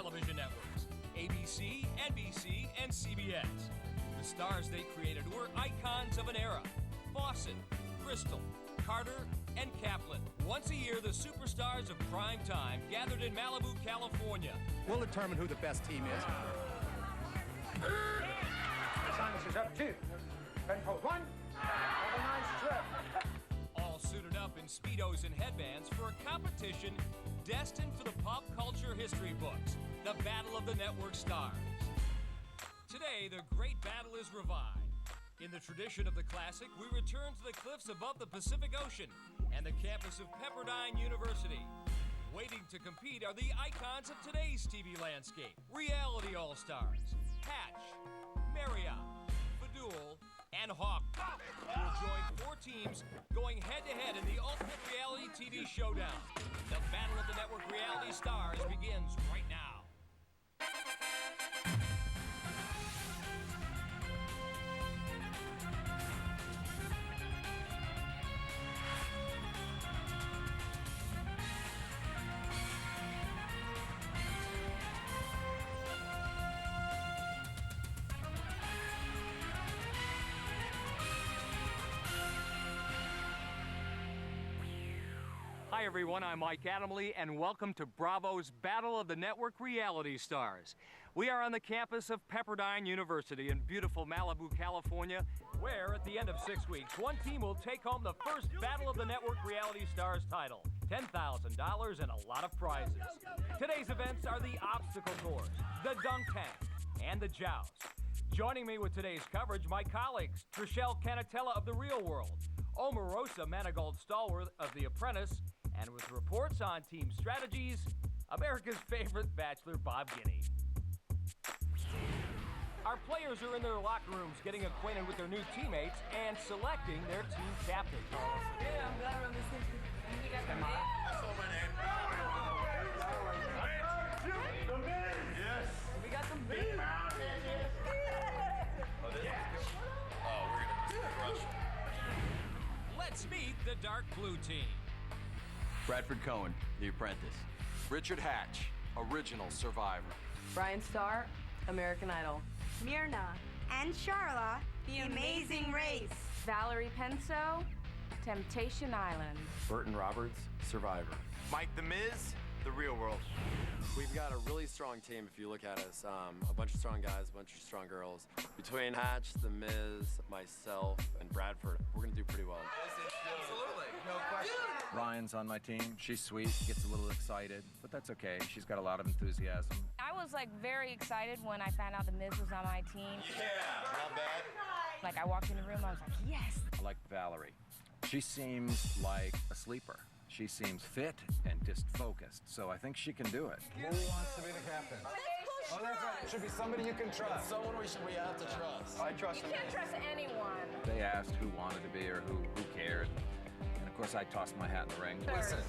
television networks, ABC, NBC, and CBS. The stars they created were icons of an era: Fawcett, Crystal, Carter, and Kaplan. Once a year, the superstars of prime time gathered in Malibu, California. We'll determine who the best team is. Silence is up 2. Penfold 1. Double 9 strip. All suited up in Speedos and headbands for a competition destined for the pop culture history books, the Battle of the Network Stars. Today, the great battle is revived. In the tradition of the classic, we return to the cliffs above the Pacific Ocean and the campus of Pepperdine University. Waiting to compete are the icons of today's TV landscape: reality all-stars, Hatch, Marriott, Fadul, and Hawk will join 4 teams going head-to-head in the ultimate reality TV showdown. The Battle of the Network Reality Stars begins right now. Hi everyone, I'm Mike Adamle, and welcome to Bravo's Battle of the Network Reality Stars. We are on the campus of Pepperdine University in beautiful Malibu, California, where at the end of 6 weeks, one team will take home the first Battle of the Network Reality Stars title, $10,000 and a lot of prizes. Today's events are the obstacle course, the dunk tank, and the joust. Joining me with today's coverage, my colleagues, Trishelle Canatella of The Real World, Omarosa Manigault-Stallworth of The Apprentice, and with reports on team strategies, America's favorite bachelor, Bob Guiney. Our players are in their locker rooms getting acquainted with their new teammates and selecting their team captain. Yeah, I'm glad we're on this team. You got the name? I saw my name. The Miz! Yes. We got the Miz! Oh, we're gonna crush. Let's meet the dark blue team. Bradford Cohen, The Apprentice. Richard Hatch, Original Survivor. Brian Starr, American Idol. Myrna and Charla, The Amazing Race. Valerie Penso, Temptation Island. Burton Roberts, Survivor. Mike The Miz, The Real World. We've got a really strong team if you look at us. A bunch of strong guys, a bunch of strong girls. Between Hatch, The Miz, myself, and Bradford, we're gonna do pretty well. Absolutely, no question. Ryan's on my team. She's sweet, gets a little excited, but that's okay. She's got a lot of enthusiasm. I was very excited when I found out the Miz was on my team. Yeah, not bad. I walked in the room, I was like, yes. I like Valerie. She seems like a sleeper. She seems fit and just focused, so I think she can do it. Who wants to be the captain? Oh, that's right. It should be somebody you can trust. Someone we have to trust. I trust You can't trust anyone. They asked who wanted to be or who cared. And of course, I tossed my hat in the ring. Listen,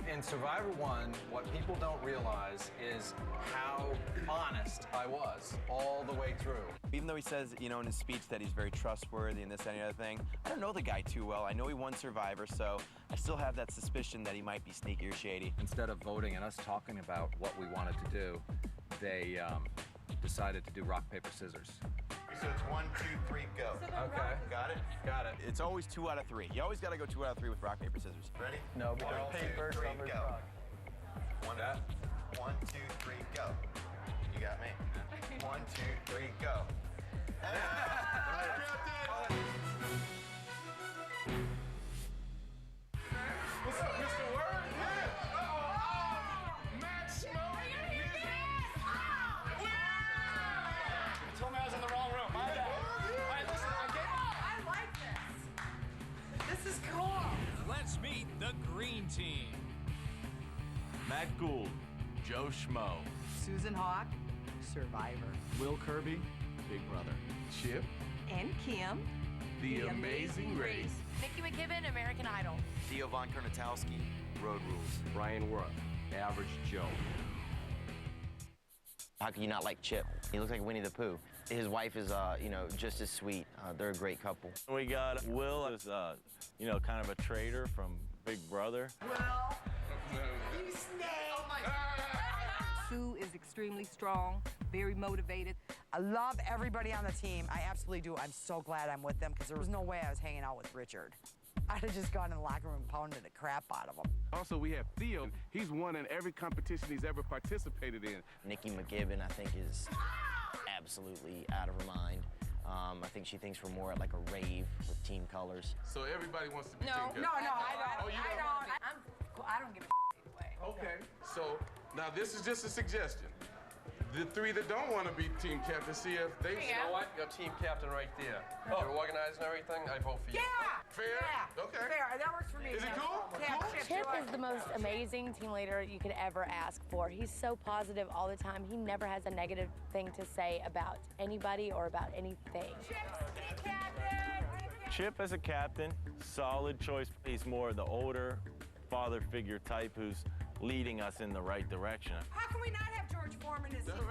in Survivor 1, what people don't realize is how honest I was all the way through. Even though he says, in his speech that he's very trustworthy and this, that, and the other thing, I don't know the guy too well. I know he won Survivor, so I still have that suspicion that he might be sneaky or shady. Instead of voting and us talking about what we wanted to do, they decided to do rock, paper, scissors. So it's 1, 2, 3, go. Okay. Got it? Got it. It's always 2 out of 3. You always got to go 2 out of 3 with rock, paper, scissors. Ready? No, 1, 2, 3, go. 1, 2, 3, go. You got me. 1, 2, 3, go. What's up, Mr. Word? Yeah. Oh, Matt Smoke. You told me I was in the wrong room. My bad. All right, listen, I like this. This is cool. Let's meet the green team. Matt Gould, Joe Schmo. Susan Hawk, Survivor. Will Kirby, Big Brother. Chip, And Kim, The Amazing Race. Nikki McKibben, American Idol. Theo Von Kernatowski, Road Rules. Ryan Worth, Average Joe. How can you not like Chip? He looks like Winnie the Pooh. His wife is, just as sweet. They're a great couple. We got Will, who's, kind of a traitor from Big Brother. Well, you snake. Oh my God. Sue is extremely strong, very motivated. I love everybody on the team. I absolutely do. I'm so glad I'm with them because there was no way I was hanging out with Richard. I'd have just gone in the locker room and pounded the crap out of him. Also, we have Theo. He's won in every competition he's ever participated in. Nikki McGibbon, I think, is absolutely out of her mind. I think she thinks we're more at like a rave with team colors. So everybody wants to be team captain? No, I don't. Oh, you I don't give a either way. Okay, so now this is just a suggestion. The three that don't want to be team captain, see if they... You know what? You're team captain right there. You're organized and everything. I vote for you. Yeah! Fair? Yeah. Okay. Fair. That works for me. Is it cool? Yeah, Cool? Chip is the most amazing team leader you could ever ask for. He's so positive all the time. He never has a negative thing to say about anybody or about anything. Chip as a captain, solid choice. He's more the older father figure type who's leading us in the right direction. How can we not have George Foreman as team captain?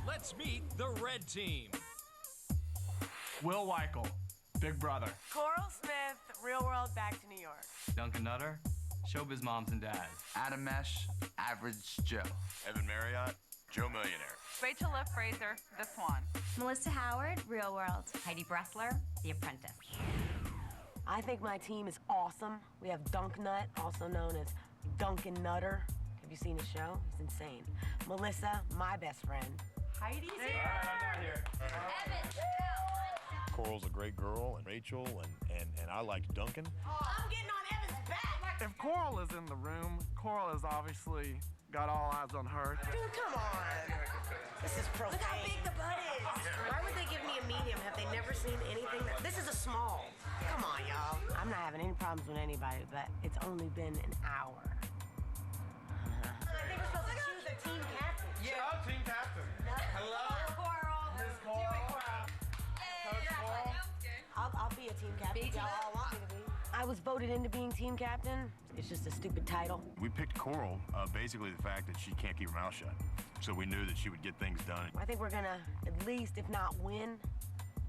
Let's meet the red team. Will Weichel, Big Brother. Coral Smith, Real World, Back to New York. Duncan Nutter, Showbiz Moms and Dads. Adam Mesh, Average Joe. Evan Marriott, Joe Millionaire. Rachel Liv Fraser, The Swan. Melissa Howard, Real World. Heidi Bressler, The Apprentice. I think my team is awesome. We have Dunk Nut, also known as Duncan Nutter. Have you seen his show? He's insane. Melissa, my best friend. Heidi's here. Coral's a great girl, and Rachel, and I like Duncan. I'm getting on Evan's back. If Coral is in the room, Coral has obviously got all eyes on her. Dude, come on. This is profane. Look how big the butt is. Why would they give me a medium? Have they never seen anything? This is a small. Come on, y'all. I'm not having any problems with anybody, but it's only been an hour. I think we're supposed to choose a team captain. Yeah, I'm team captain. Hello? Coral. Miss Coral. I'll be a team captain. Y'all all want me to be. I was voted into being team captain. It's just a stupid title. We picked Coral, basically the fact that she can't keep her mouth shut. So we knew that she would get things done. I think we're gonna at least, if not win,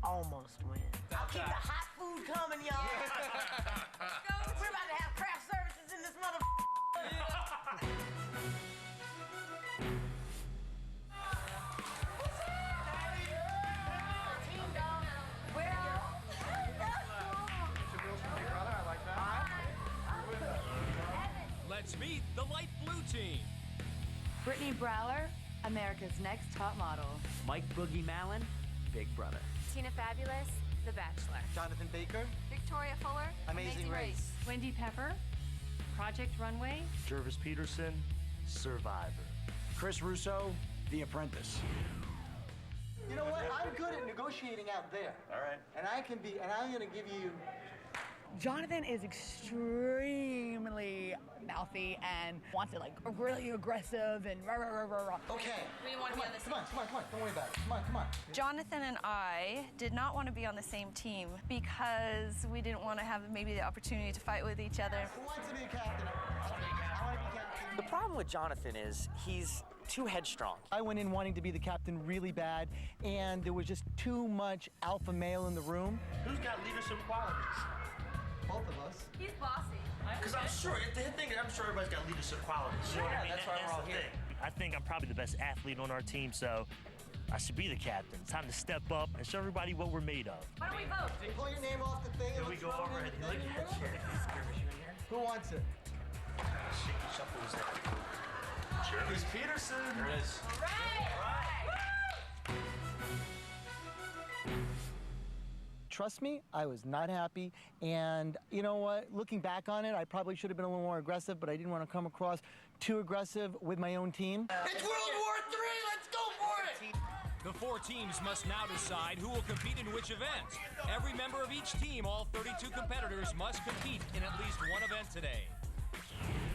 almost win. I'll keep the hot food coming, y'all. We're about to have craft services in this mother. Let's meet the light blue team. Brittany Browler, America's Next Top Model. Mike Boogie Mallon, Big Brother. Tina Fabulous, The Bachelor. Jonathan Baker, Victoria Fuller, Amazing Race. Wendy Pepper, Project Runway. Jervis Peterson, Survivor. Chris Russo, The Apprentice. You know what? I'm good at negotiating out there. All right. And I'm gonna give you. Jonathan is extremely mouthy and wants it like really aggressive and rah, rah, rah, rah, rah. Okay. We want to be on the same Come on. Don't worry about it. Come on. Jonathan and I did not want to be on the same team because we didn't want to have maybe the opportunity to fight with each other. Who wants to be a captain? I want to be captain. The problem with Jonathan is he's too headstrong. I went in wanting to be the captain really bad, and there was just too much alpha male in the room. Who's got leadership qualities? Both of us. He's bossy. Because I'm sure everybody's got leadership qualities. You know what I mean? That's why we're all here. I think I'm probably the best athlete on our team, so I should be the captain. It's time to step up and show everybody what we're made of. Why don't we vote? Pull your name off the thing. Here we go over it. Look at that shit. Who wants it? Shaky shuffles there. Jervis Peterson. There it is. All right. Trust me, I was not happy, and you know what? Looking back on it, I probably should have been a little more aggressive, but I didn't want to come across too aggressive with my own team. It's World War III! Let's go for it! The four teams must now decide who will compete in which event. Every member of each team, all 32 competitors, must compete in at least one event today.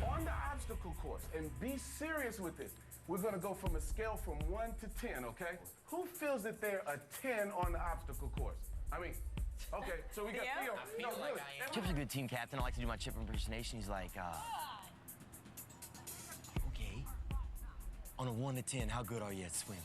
On the obstacle course, and be serious with this, we're going to go from a scale from 1 to 10, okay? Who feels that they're a 10 on the obstacle course? I mean, Okay, so we got Theo. No, really. Chip's a good team captain. I like to do my Chip impersonation. He's like, okay, on a 1 to 10, how good are you at swimming?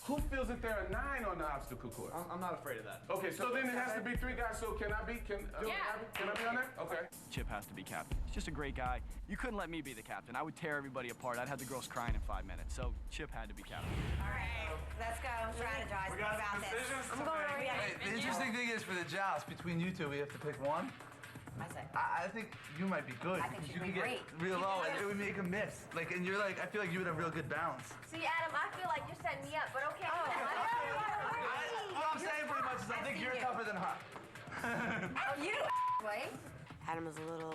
Who feels that they're a 9 on the obstacle course? I'm not afraid of that. Okay, so then it has to be 3 guys. So can I be on that? Okay. Chip has to be captain. He's just a great guy. You couldn't let me be the captain. I would tear everybody apart. I'd have the girls crying in 5 minutes. So Chip had to be captain. All right, let's go. Strategize. We got about this. I'm going over here. Hey, the interesting thing is for the joust, between you two, we have to pick one. I think you might be good. I think because she'd you be can great. get real low and it would make a miss. Like, and you're like, I feel like you would have real good balance. See, Adam, I feel like you're setting me up, but okay. All I'm saying pretty much is I think you're tougher than her. You wait. Adam is a little,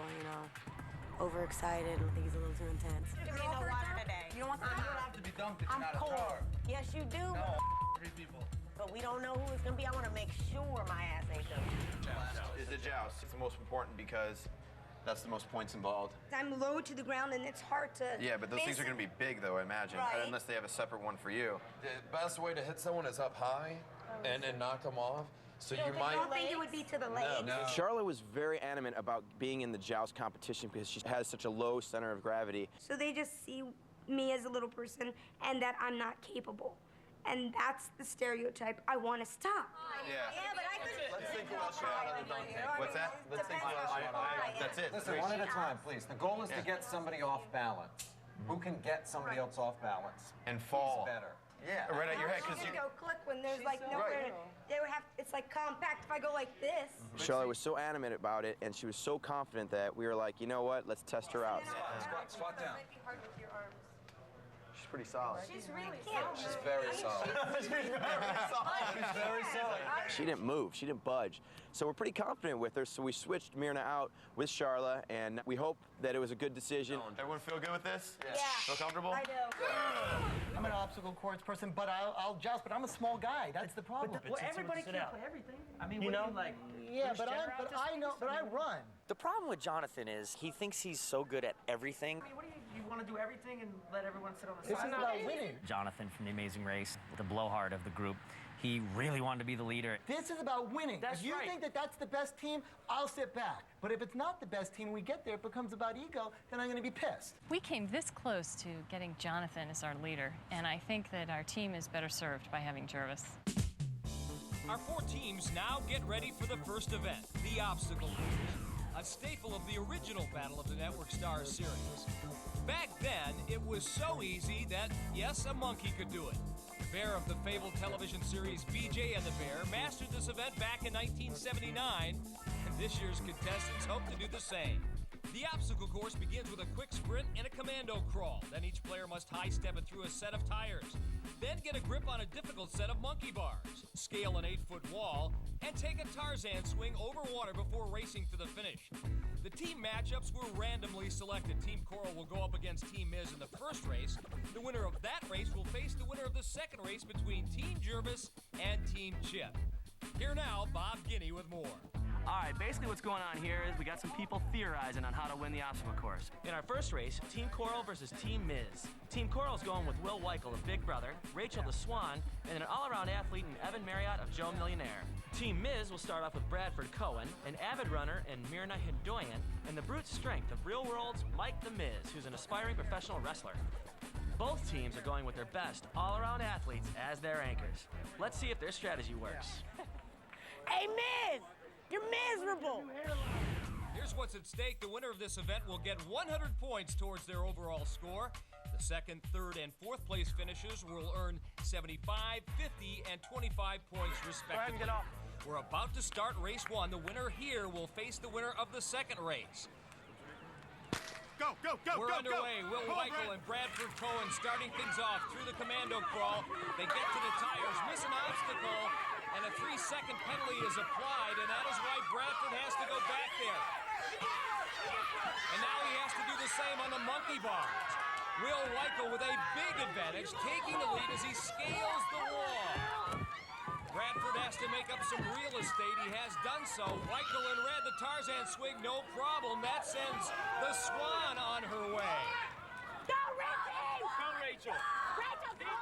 overexcited. I think he's a little too intense. You need no water today. You don't want some? You don't have to be dunked if you're I'm not a cold. star. Yes, you do. No, 3 people. But we don't know who it's gonna be. I want to make sure my ass ain't done. It's the joust. It's the most important because that's the most points involved. I'm low to the ground and it's hard to. Yeah, but those things are going to be big, though, I imagine, Right. unless they have a separate one for you. The best way to hit someone is up high and knock them off. So you I might. don't think it would be to the legs. No. Charlotte was very animate about being in the joust competition because she has such a low center of gravity. So they just see me as a little person and that I'm not capable. And that's the stereotype I want to stop. Yeah. but I could. Let's think who else What's that? Let's think who else That's it. Listen, one at a time, please. The goal is to get somebody off balance. Who can get somebody else off balance? And fall. Is better. Yeah. Right at your head. How can you go click when there's like nowhere? They would have. It's like compact. If I go like this. Charlotte was so animate about it, and she was so confident that we were like, you know what? Let's test her out. Squat down. She's pretty solid. She's really cute. She's very solid. She's very solid. She didn't move. She didn't budge. So we're pretty confident with her. So we switched Myrna out with Charla, and we hope that it was a good decision. Everyone feel good with this? Yeah. Feel comfortable? I do. I'm an obstacle course person, but I'll joust. But I'm a small guy. That's the problem. Well, everybody can't play everything. I mean, Yeah, but I run. The problem with Jonathan is he thinks he's so good at everything. I mean, what do you want to do everything and let everyone sit on the This side? is about winning. Jonathan from The Amazing Race, the blowhard of the group, he really wanted to be the leader. This is about winning. That's if you right. think that that's the best team, I'll sit back. But if it's not the best team, we get there, it becomes about ego, then I'm going to be pissed. We came this close to getting Jonathan as our leader, and I think that our team is better served by having Jervis. Our 4 teams now get ready for the first event, the obstacle course, a staple of the original Battle of the Network Stars series. Back then, it was so easy that, yes, a monkey could do it. The bear of the fabled television series BJ and the Bear mastered this event back in 1979, and this year's contestants hope to do the same. The obstacle course begins with a quick sprint and a commando crawl. Then each player must high-step it through a set of tires. Then get a grip on a difficult set of monkey bars, scale an 8-foot wall, and take a Tarzan swing over water before racing to the finish. The team matchups were randomly selected. Team Coral will go up against Team Miz in the first race. The winner of that race will face the winner of the second race between Team Jervis and Team Chip. Here now, Bob Guinea with more. All right, basically what's going on here is we got some people theorizing on how to win the obstacle course. In our first race, Team Coral versus Team Miz. Team Coral's going with Will Weichel of Big Brother, Rachel the Swan, and an all-around athlete in Evan Marriott of Joe Millionaire. Team Miz will start off with Bradford Cohen, an avid runner in Myrna Hindoyan, and the brute strength of Real World's Mike the Miz, who's an aspiring professional wrestler. Both teams are going with their best all-around athletes as their anchors. Let's see if their strategy works. Hey, Miz! You're miserable! Here's what's at stake. The winner of this event will get 100 points towards their overall score. The second, third, and fourth place finishers will earn 75, 50, and 25 points respectively. Go ahead and get off. We're about to start race 1. The winner here will face the winner of the second race. Go, go, go, We're go, underway. go. Will Come on, Weichel and Bradford Cohen starting things off through the commando crawl. They get to the tires, miss an obstacle, and a 3-second penalty is applied, and that is why Bradford has to go back there. And now he has to do the same on the monkey bars. Will Weichel with a big advantage, taking the lead as he scales the wall. Bradford has to make up some real estate. He has done so. Weichel in red, the Tarzan swing, no problem. That sends the Swan on her way. Go, Richie! Go, Rachel!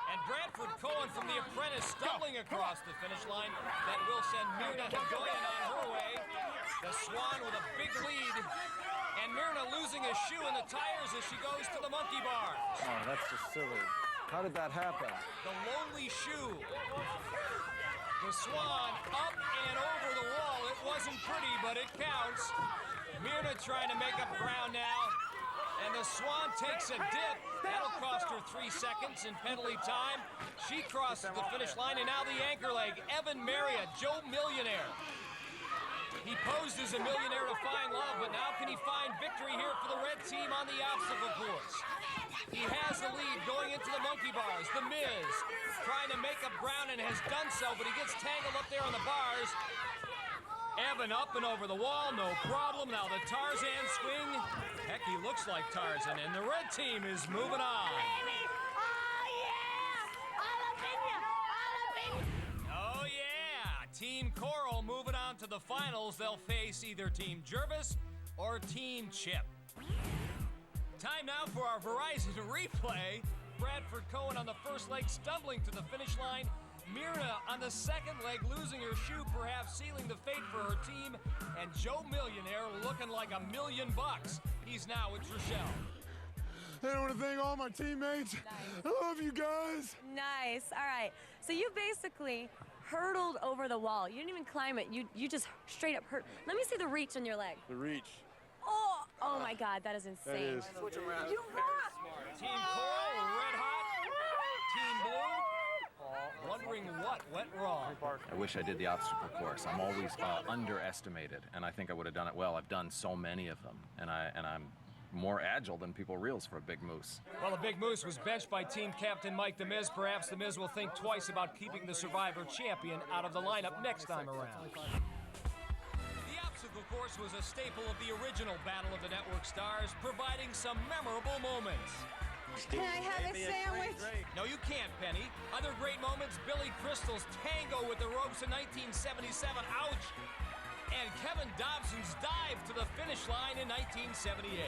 And Bradford Cohen from The Apprentice stumbling across the finish line. That will send Mirna Hagoyan on her way. The Swan with a big lead. And Mirna losing a shoe in the tires as she goes to the monkey bar. Oh, that's just silly. How did that happen? The lonely shoe. The Swan up and over the wall. It wasn't pretty, but it counts. Mirna trying to make up ground now. And the Swan takes a dip. That'll cost her 3 seconds in penalty time. She crosses the finish line, and now the anchor leg, Evan Maria, Joe Millionaire. He posed as a millionaire to find love, but now can he find victory here for the red team on the obstacle course? He has the lead going into the monkey bars. The Miz trying to make up ground and has done so, but he gets tangled up there on the bars. Evan up and over the wall, no problem. Now the Tarzan swing. Heck, he looks like Tarzan, and the red team is moving on. Oh yeah, Team Coral moving on to the finals. They'll face either Team Jervis or Team Chip. Time now for our Verizon replay. Bradford Cohen on the first leg stumbling to the finish line. Mirna on the second leg losing her shoe, perhaps sealing the fate for her team. And Joe Millionaire looking like $1 million. He's now with Rochelle. Hey, I want to thank all my teammates. I love you guys. Nice. All right. So you basically hurdled over the wall. You didn't even climb it. You just straight up hurt. Let me see the reach on your leg. The reach. Oh my God, that is insane. That is. You rock! Team Coral, red hot. Team Blue, wondering what went wrong. I wish I did the obstacle course. I'm always underestimated, and I think I would have done it well. I've done so many of them, and I'm more agile than people realize for a big moose. Well, the Big Moose was benched by team captain Mike The Miz. Perhaps The Miz will think twice about keeping the Survivor champion out of the lineup next time around. The obstacle course was a staple of the original Battle of the Network Stars, providing some memorable moments. Can I have a sandwich? No, you can't, Penny. Other great moments, Billy Crystal's tango with the ropes in 1977, ouch! And Kevin Dobson's dive to the finish line in 1978.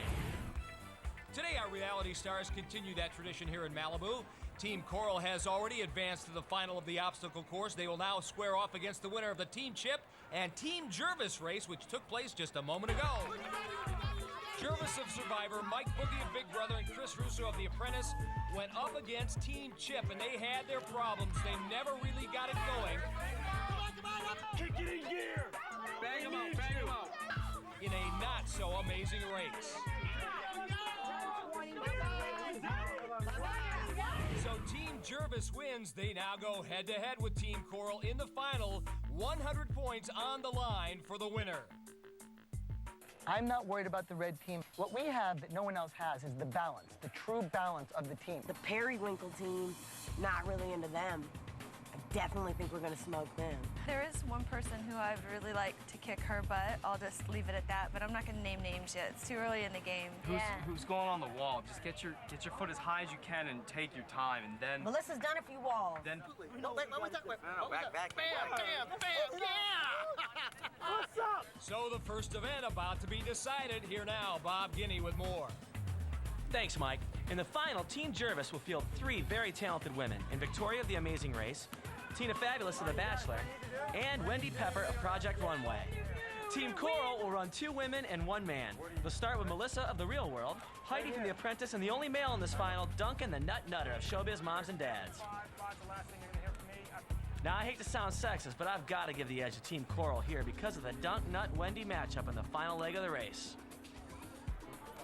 Today, our reality stars continue that tradition here in Malibu. Team Coral has already advanced to the final of the obstacle course. They will now square off against the winner of the Team Chip and Team Jervis race, which took place just a moment ago. Jervis of Survivor, Mike Boogie of Big Brother, and Chris Russo of The Apprentice went up against Team Chip, and they had their problems. They never really got it going. Kick it in gear. Bang him out, bang him out. In a not-so-amazing race. So Team Jervis wins. They now go head-to-head with Team Coral in the final. 100 points on the line for the winner. I'm not worried about the red team. What we have that no one else has is the balance, the true balance of the team. The Periwinkle team, not really into them. I definitely think we're gonna smoke them. There is one person who I would really like to kick her butt. I'll just leave it at that, but I'm not gonna name names yet. It's too early in the game. Who's going on the wall? Just get your foot as high as you can and take your time, and then. Melissa's done a few walls. Then. No, what was that? No, back. Bam, yeah! What's up? So the first event about to be decided. Here now, Bob Guinea with more. Thanks, Mike. In the final, Team Jervis will field 3 very talented women in Victoria of The Amazing Race, Tina Fabulous of The Bachelor, and Wendy Pepper of Project Runway. Team Coral will run 2 women and 1 man. They'll start with Melissa of The Real World, Heidi from The Apprentice, and the only male in this final, Duncan the Nut Nutter of Showbiz Moms and Dads. Now, I hate to sound sexist, but I've got to give the edge to Team Coral here because of the Dunk Nut Wendy matchup in the final leg of the race.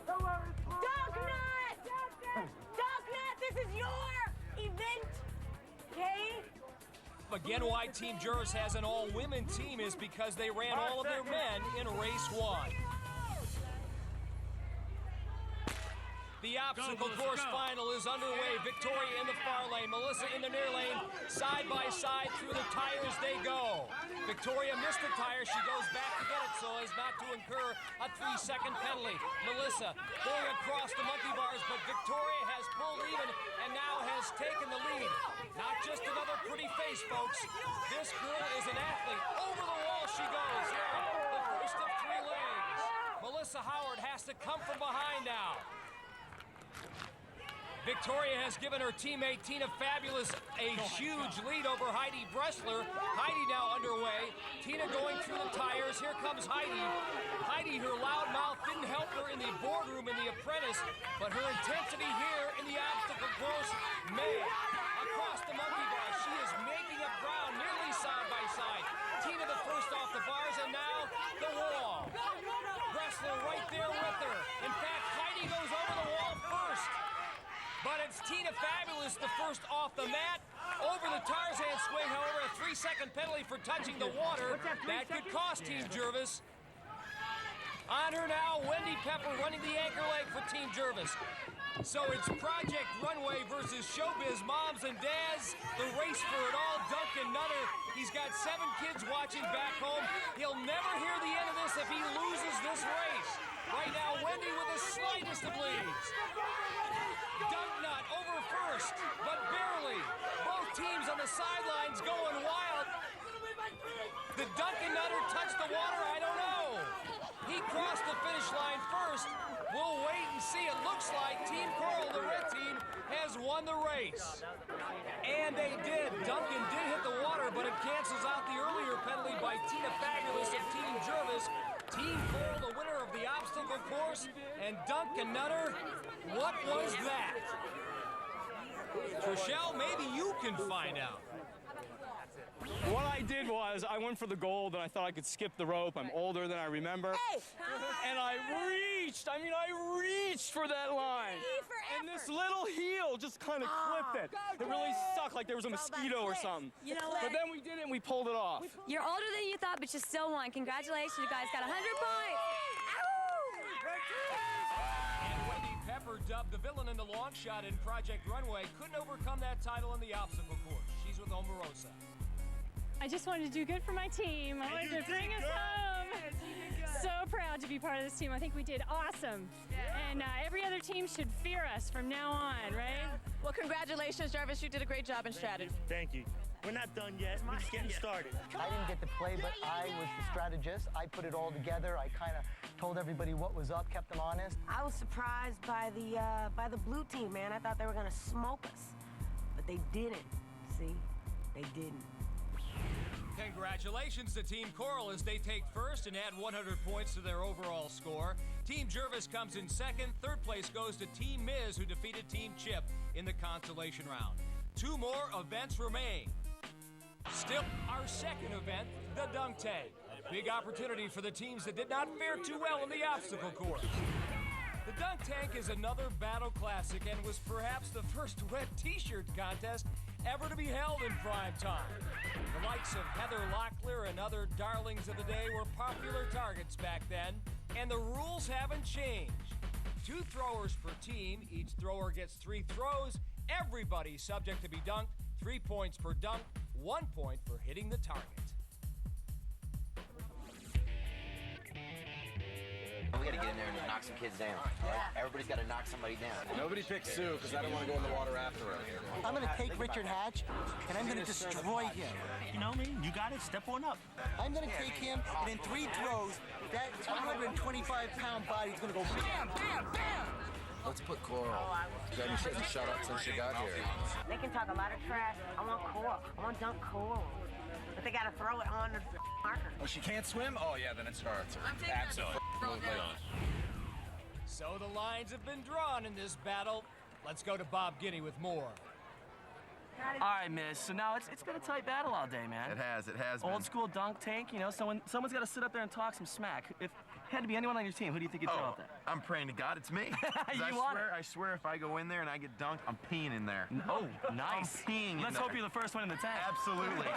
Dunk Nut! Dunk Nut, this is your event, okay? Again, why Team Jervis has an all-women team is because they ran all of their men in race 1. The obstacle course final is underway. Victoria in the far lane, Melissa in the near lane. Side by side through the tires they go. Victoria missed the tire. She goes back to get it so as not to incur a 3-second penalty. Melissa going across the monkey bars, but Victoria has pulled even and now has taken the lead. Not just another pretty face, folks. This girl is an athlete. Over the wall she goes. Yeah, the first of 3 legs. Melissa Howard has to come from behind now. Victoria has given her teammate Tina Fabulous a huge lead over Heidi Bressler. Heidi now underway. Tina going through the tires. Here comes Heidi. Heidi, her loud mouth didn't help her in the boardroom in The Apprentice, but her intensity here in the obstacle course may. Across the monkey bar, she is making up ground nearly side by side. Tina the first off the bars, and now the wall. Bressler right there with her. In fact, Heidi goes over the wall first. But it's Tina Fabulous, the first off the mat. Over the Tarzan swing, however, a 3-second penalty for touching the water. That could cost Team Jervis. On her now, Wendy Pepper running the anchor leg for Team Jervis. So it's Project Runway versus Showbiz Moms and Dads. The race for it all. Duncan Nutter, he's got 7 kids watching back home. He'll never hear the end of this if he loses this race. Right now, Wendy with the slightest of leads. Dunknut over first, but barely. Both teams on the sidelines going wild. Did Duncan Nutter touch the water? I don't know. He crossed the finish line first. We'll wait and see. It looks like Team Coral, the red team, has won the race. And they did. Duncan did hit the water, but it cancels out the earlier penalty by Tina Fabulous of Team Jervis. Team Coral, the winner of the obstacle course, and Duncan Nutter, what was that? Trishelle, maybe you can find out. What I did was I went for the gold and I thought I could skip the rope. I'm older than I remember. Hey! And I reached for that line. And this little heel just kind of clipped it. It really sucked, like there was a mosquito or something. You know what? But then we did it and we pulled it off. You're older than you thought, but you still won. Congratulations, you guys got 100 points. And Wendy Pepper, dubbed the villain in the long shot in Project Runway, couldn't overcome that title in the obstacle course. She's with Omarosa. I just wanted to do good for my team. I wanted to bring us home. So proud to be part of this team. I think we did awesome. And every other team should fear us from now on, right? Well, congratulations, Jarvis. You did a great job in strategy. Thank you. We're not done yet. We're just getting started. I didn't get to play, but I was the strategist. I put it all together. I kind of told everybody what was up, kept them honest. I was surprised by the blue team, man. I thought they were gonna smoke us, but they didn't. See, they didn't. Congratulations to Team Coral as they take first and add 100 points to their overall score. Team Jervis comes in second. Third place goes to Team Miz, who defeated Team Chip in the consolation round. 2 more events remain. Still, our second event, the Dunk Tank. A big opportunity for the teams that did not fare too well in the obstacle course. The Dunk Tank is another battle classic and was perhaps the first wet t-shirt contest ever to be held in prime time. The likes of Heather Locklear and other darlings of the day were popular targets back then, and the rules haven't changed. 2 throwers per team, each thrower gets 3 throws, everybody subject to be dunked, 3 points per dunk, 1 point for hitting the target. We gotta get in there and knock some kids down. Right? Everybody's gotta knock somebody down. Nobody picks Sue, because I don't want to go in the water after her. I'm going to take Richard Hatch, and I'm going to destroy him. You know me? You got it. Step on up. I'm going to take him, and in 3 throws, that 225-pound body is going to go bam, bam, bam! Let's put Coral. Then you shouldn't shut up since you got here. They can talk a lot of trash. I want Coral. I want Dunk Coral. But they gotta throw it on the marker. Oh, she can't swim? Oh, yeah, then it's her. Absolutely. So the lines have been drawn in this battle. Let's go to Bob Guinea with more. All right, Miz. So now it's been a tight battle all day, man. It has been. Old school dunk tank, you know, someone's got to sit up there and talk some smack. If it had to be anyone on your team, who do you think you'd throw out there? I'm praying to God it's me. I swear if I go in there and I get dunked, I'm peeing in there. Oh, nice. I'm peeing in Let's there. hope you're the first one in the tank. Absolutely.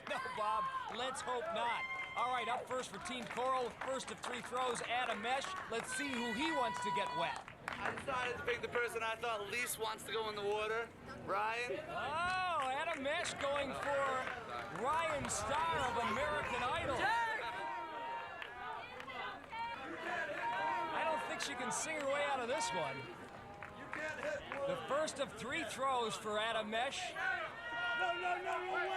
No, Bob, let's hope not. All right, up first for Team Coral, first of 3 throws, Adam Mesh. Let's see who he wants to get wet. I decided to pick the person I thought least wants to go in the water, Ryan. Oh, Adam Mesh going for Ryan Starr of American Idol. I don't think she can sing her way out of this one. The first of 3 throws for Adam Mesh. No, wait.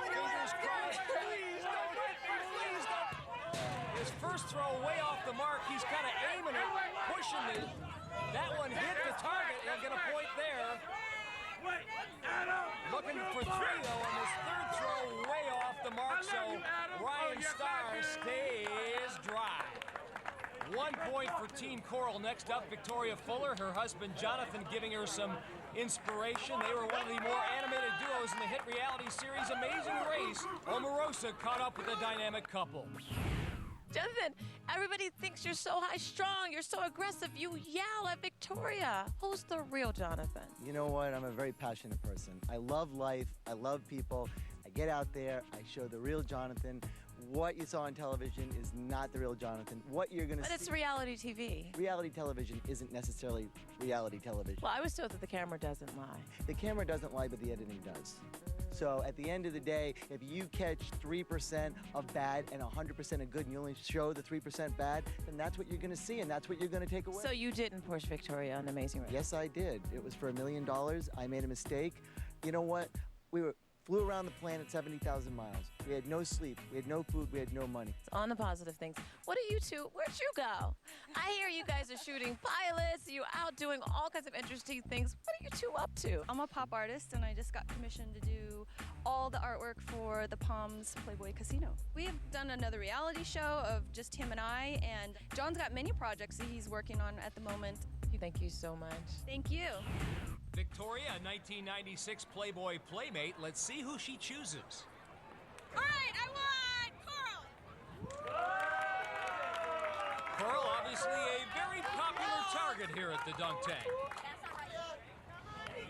Fingers crossed. Please don't. His first throw way off the mark. He's kind of aiming it, pushing it. That one hit the target. He'll get a point there. Looking for three, though, on this third throw, way off the mark, so Ryan Starr stays dry. 1 point for Team Coral. Next up, Victoria Fuller, her husband Jonathan giving her some inspiration. They were one of the more animated duos in the hit reality series Amazing Race. Omarosa caught up with the dynamic couple. Jonathan, everybody thinks you're so high strung, you're so aggressive, you yell at Victoria. Who's the real Jonathan? You know what? I'm a very passionate person. I love life. I love people. I get out there. I show the real Jonathan. What you saw on television is not the real Jonathan. What you're going to see... But it's reality TV. Reality television isn't necessarily reality television. Well, I was told that the camera doesn't lie. The camera doesn't lie, but the editing does. So at the end of the day, if you catch 3% of bad and 100% of good and you only show the 3% bad, then that's what you're going to see and that's what you're going to take away. So you didn't push Victoria on Amazing Race? Yes, I did. It was for $1 million. I made a mistake. You know what? Flew around the planet 70,000 miles. We had no sleep, we had no food, we had no money. On the positive things, what are you two, where'd you go? I hear you guys are shooting pilots, you're out doing all kinds of interesting things. What are you two up to? I'm a pop artist and I just got commissioned to do all the artwork for the Palms Playboy Casino. We have done another reality show of just him and I, and John's got many projects that he's working on at the moment. Thank you so much. Thank you. Victoria, 1996 Playboy Playmate. Let's see who she chooses. All right, I want Coral. Coral, obviously a very popular target here at the dunk tank.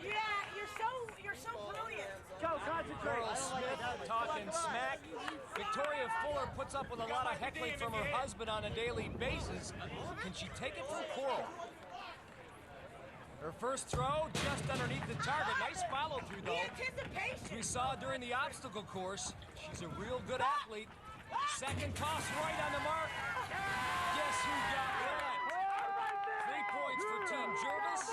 Yeah, you're so brilliant. Go, concentrate. Coral Smith talking smack. Victoria Fuller puts up with a lot of heckling from her husband on a daily basis. Can she take it from Coral? Her first throw just underneath the target. Nice follow through though. As we saw during the obstacle course, she's a real good athlete. Second toss right on the mark. Guess who got that? 3 points for Team Jervis.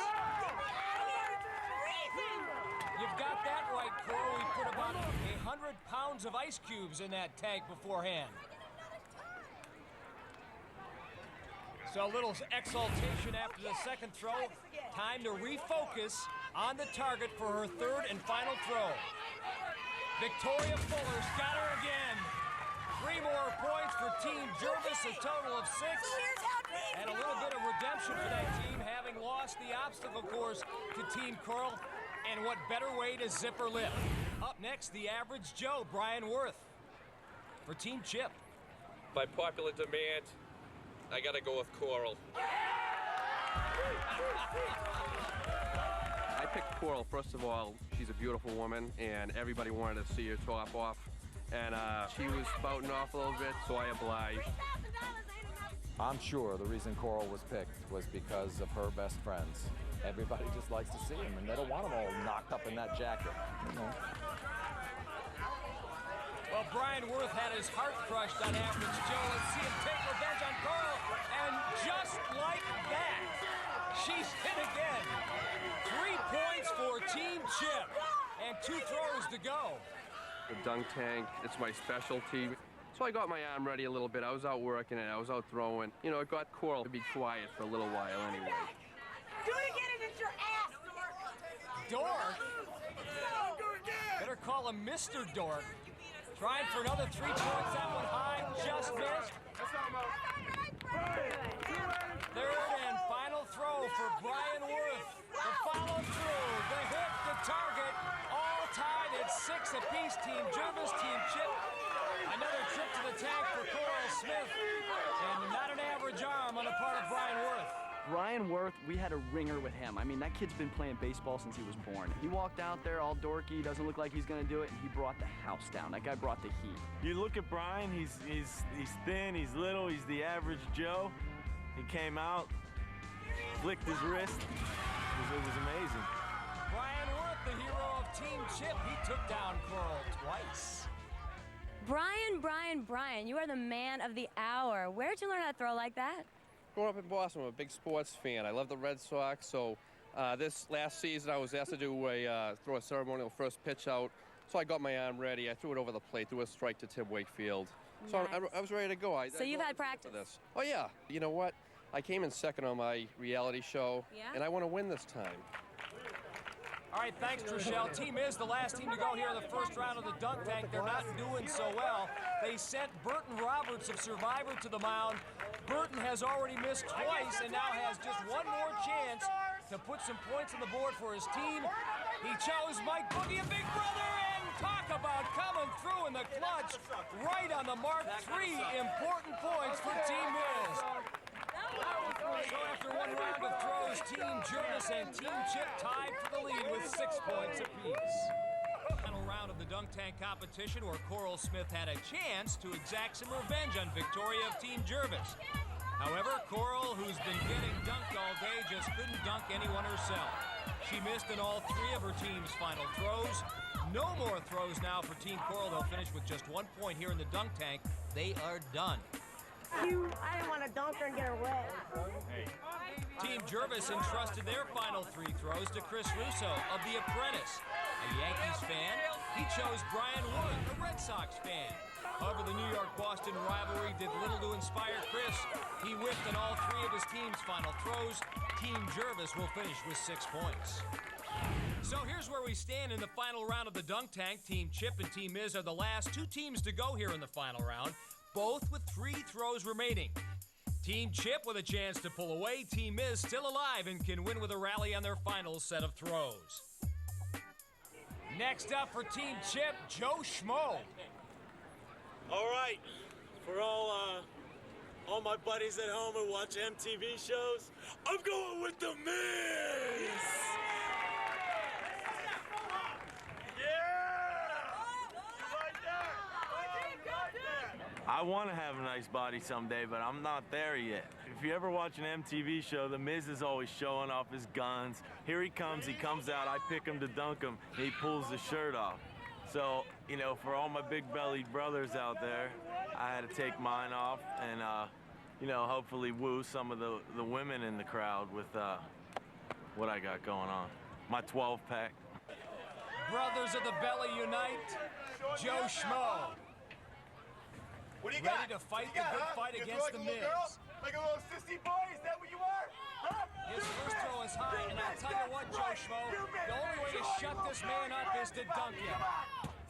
You've got that right, Coral. We put about 100 pounds of ice cubes in that tank beforehand. So a little exaltation after the second throw. Time to refocus on the target for her third and final throw. Victoria Fuller's got her again. 3 more points for Team Jervis, a total of 6. And a little bit of redemption for that team, having lost the obstacle course to Team Coral. And what better way to zip her lip? Up next, the average Joe, Brian Worth, for Team Chip. By popular demand, I gotta go with Coral. I picked Coral. First of all, she's a beautiful woman, and everybody wanted to see her top off. And she was spouting off a little bit, so I obliged. I'm sure the reason Coral was picked was because of her best friends. Everybody just likes to see them, and they don't want them all knocked up in that jacket. You know. Well, Brian Worth had his heart crushed on Average Joe. Let's see him take revenge on Coral. And just like that, she's hit again. 3 points for Team Chip. And 2 throws to go. The dunk tank, it's my specialty. So I got my arm ready a little bit. I was out working it. I was out throwing. You know, it got Coral to be quiet for a little while anyway. Do it again and it's your ass, Dork? Better call him Mr. Dork. Trying for another 3 points. That one high, just missed. Third and final throw for Brian Worth. The follow through, the hit, the target, all tied at 6 apiece. Team Jervis, Team Chip. Another trip to the tank for Coral Smith. And not an average arm on the part of Brian Worth. Brian Worth, we had a ringer with him. I mean, that kid's been playing baseball since he was born. He walked out there all dorky, doesn't look like he's gonna do it, and he brought the house down. That guy brought the heat. You look at Brian, he's thin, he's little, he's the average Joe. He came out, flicked his wrist. It was amazing. Brian Worth, the hero of Team Chip, he took down Coral twice. Brian, you are the man of the hour. Where'd you learn how to throw like that? Growing up in Boston, I'm a big sports fan. I love the Red Sox, so this last season I was asked to do throw a ceremonial first pitch out. So I got my arm ready. I threw it over the plate, threw a strike to Tim Wakefield. So Nice. I was ready to go. So you've had practice? This. Oh yeah. You know what? I came in second on my reality show, and I want to win this time. All right, thanks, Trishelle. Team is the last team to go here in the first round of the dunk tank. They're not doing so well. They sent Burton Roberts of Survivor to the mound. Burton has already missed twice and now has just one more chance to put some points on the board for his team. He chose Mike Boogie, a big brother, and talk about coming through in the clutch. Right on the mark, 3 important points for Team Miz. So after one round of throws, Team Jervis and Team Chip tied for the lead with 6 points apiece. Final round of the dunk tank competition where Coral Smith had a chance to exact some revenge on Victoria of Team Jervis. However, Coral, who's been getting dunked all day, just couldn't dunk anyone herself. She missed in all 3 of her team's final throws. No more throws now for Team Coral. They'll finish with just 1 point here in the dunk tank. They are done. I didn't want to dunk her and get her wet. Team Jervis entrusted their final 3 throws to Chris Russo of The Apprentice. A Yankees fan, he chose Brian Wood, a Red Sox fan. However, the New York-Boston rivalry did little to inspire Chris. He whiffed in all 3 of his team's final throws. Team Jervis will finish with 6 points. So here's where we stand in the final round of the dunk tank. Team Chip and Team Miz are the last 2 teams to go here in the final round, both with 3 throws remaining. Team Chip with a chance to pull away. Team Miz still alive and can win with a rally on their final set of throws. Next up for Team Chip, Joe Schmo. All right, for all my buddies at home who watch MTV shows, I'm going with The Miz! I want to have a nice body someday, but I'm not there yet. If you ever watch an MTV show, The Miz is always showing off his guns. Here he comes out, I pick him to dunk him, and he pulls the shirt off. So, you know, for all my big-bellied brothers out there, I had to take mine off and, you know, hopefully woo some of the women in the crowd with what I got going on. My 12-pack. Brothers of the Belly unite, Joe Schmo. What do you ready got? to fight the good fight against The Miz. Like a little sissy boy? Is that what you are? Huh? His first throw is high, and I'll tell you what, Joe Schmo, the only way to shut this man up is to dunk him.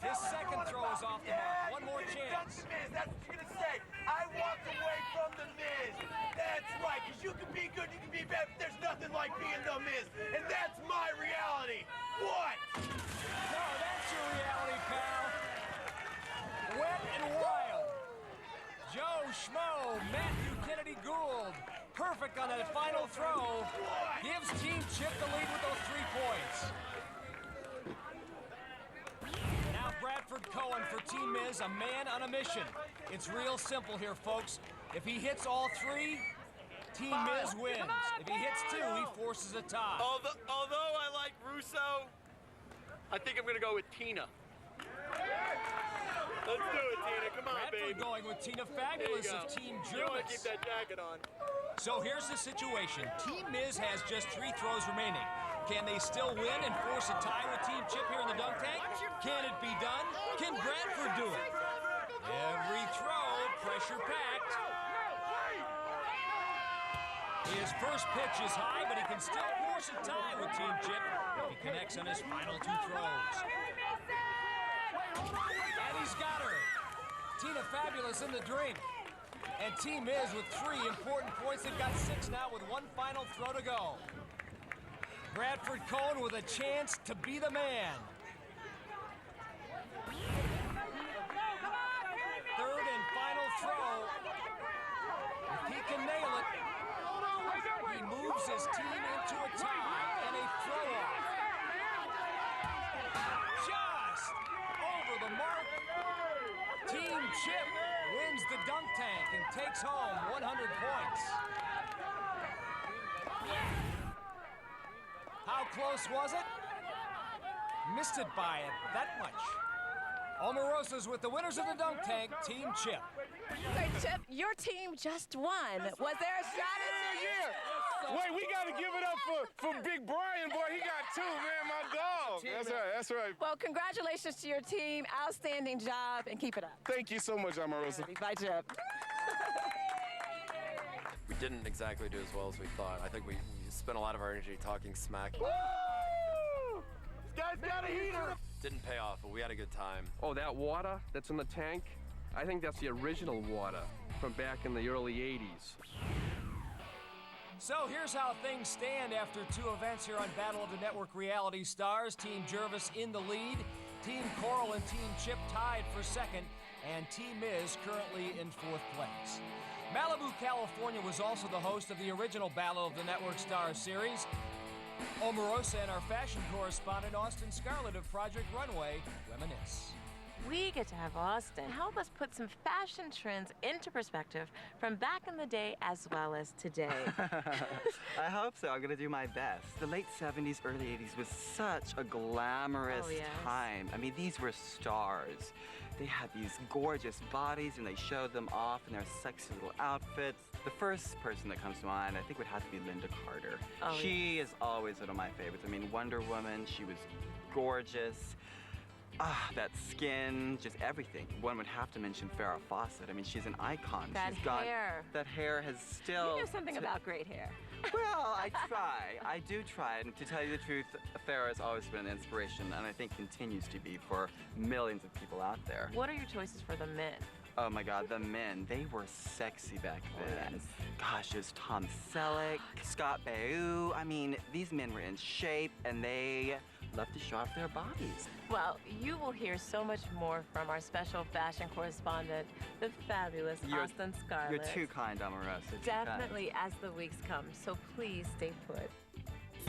His second throw is off the mark. One more chance. That's what you're gonna say. I walked away from The Miz. That's right, because you can be good, you can be bad, but there's nothing like being The Miz. And that's my reality. What? No, that's your reality, pal. Wet and wild. Joe Schmo, Matthew Kennedy Gould, perfect on that final throw, gives Team Chip the lead with those 3 points. Now Bradford Cohen for Team Miz, a man on a mission. It's real simple here, folks. If he hits all 3, Team Miz wins. If he hits 2, he forces a tie. Although I like Russo, I think I'm gonna go with Tina. Let's do it, Tina. Come on, Bradford baby. going with Tina Fabulous of Team Jervis. You want to keep that jacket on. So here's the situation. Team Miz has just 3 throws remaining. Can they still win and force a tie with Team Chip here in the dunk tank? Can it be done? Can Bradford do it? Every throw, pressure packed. His first pitch is high, but he can still force a tie with Team Chip if he connects on his final 2 throws. And he's got her. Tina Fabulous in the drink. And Team Miz with 3 important points. They've got 6 now with 1 final throw to go. Bradford Cohen with a chance to be the man. Third and final throw. If he can nail it, he moves his team into a tie and a throw-off. Just over the mark. Team Chip wins the dunk tank and takes home 100 points. How close was it? Missed it by that much. Omarosa's with the winners of the dunk tank, Team Chip. Hey, Chip, your team just won. Was there a strategy? Wait, we got to give it up for Big Brian, boy. He got 2, man, my dog. That's right. Well, congratulations to your team. Outstanding job, and keep it up. Thank you so much, Omarosa. Bye, Chip. didn't exactly do as well as we thought. I think we spent a lot of our energy talking smack. Woo! This guy's got a heater! Didn't pay off, but we had a good time. Oh, that water that's in the tank? I think that's the original water from back in the early 80s. So here's how things stand after 2 events here on Battle of the Network Reality Stars. Team Jervis in the lead, Team Coral and Team Chip tied for second, and Team Miz currently in 4th place. Malibu, California was also the host of the original Battle of the Network Stars series. Omarosa and our fashion correspondent Austin Scarlett of Project Runway reminisce. We get to have Austin help us put some fashion trends into perspective from back in the day as well as today. I hope so. I'm going to do my best. The late 70s, early 80s was such a glamorous time. I mean, these were stars. They had these gorgeous bodies and they showed them off in their sexy little outfits. The first person that comes to mind, I think, would have to be Linda Carter. She is always one of my favorites. I mean, Wonder Woman, she was gorgeous. That skin, just everything. One would have to mention Farrah Fawcett. I mean, she's an icon. That hair. That hair has still... You know something about great hair. Well, I try. I do try. And to tell you the truth, Farrah has always been an inspiration, and I think continues to be for millions of people out there. What are your choices for the men? Oh my God, the men, they were sexy back then. Gosh, there's Tom Selleck, Scott Baio. I mean, these men were in shape, and they love to show off their bodies. Well, you will hear so much more from our special fashion correspondent, the fabulous Austin Scarlett. You're too kind, Omarosa. Definitely as the weeks come, so please stay put.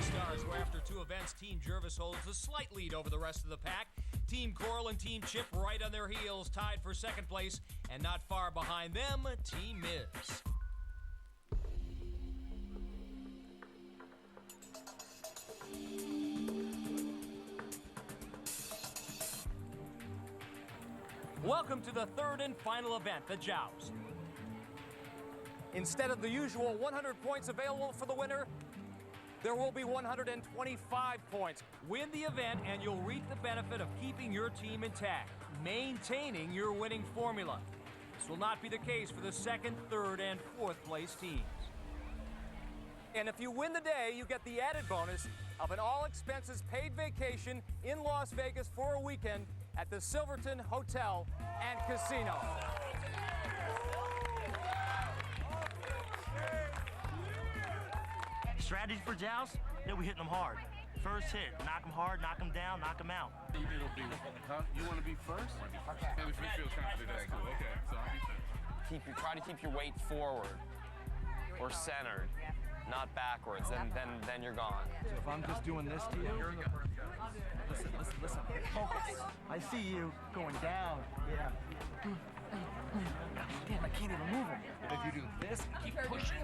Stars, where after 2 events, Team Jervis holds a slight lead over the rest of the pack. Team Coral and Team Chip right on their heels, tied for 2nd place, and not far behind them, Team Miz. Welcome to the 3rd and final event, the Joust. Instead of the usual 100 points available for the winner, there will be 125 points. Win the event and you'll reap the benefit of keeping your team intact, maintaining your winning formula. This will not be the case for the 2nd, 3rd, and 4th place teams. And if you win the day, you get the added bonus of an all-expenses-paid vacation in Las Vegas for a weekend at the Silverton Hotel and Casino. Strategy for Joust? Yeah, we hitting them hard. First hit, knock them hard, knock them down, knock them out. You want to be first? Yeah, we feel confident. That's cool. Okay, so I'll be first. Try to keep your weight forward or centered, not backwards. Then you're gone. So if I'm just doing this to you, listen. Focus. I see you going down. Yeah. Damn, I can't even move him. If you do this, keep pushing.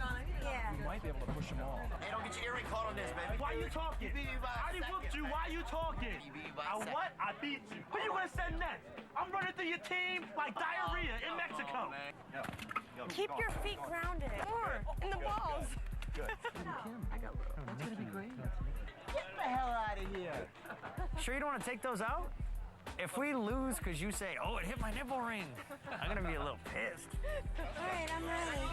You might be able to push them all. Hey, don't get your earring caught on this, baby. Why you talking? I done whooped you. Why you talking? What? I beat you. Who you gonna send next? I'm running through your team like diarrhea in Mexico. Keep your feet grounded. More in the balls. Good. That's gonna be great. Get the hell out of here. Sure you don't want to take those out? If we lose because you say, oh, it hit my nipple ring, I'm going to be a little pissed. All right, I'm ready.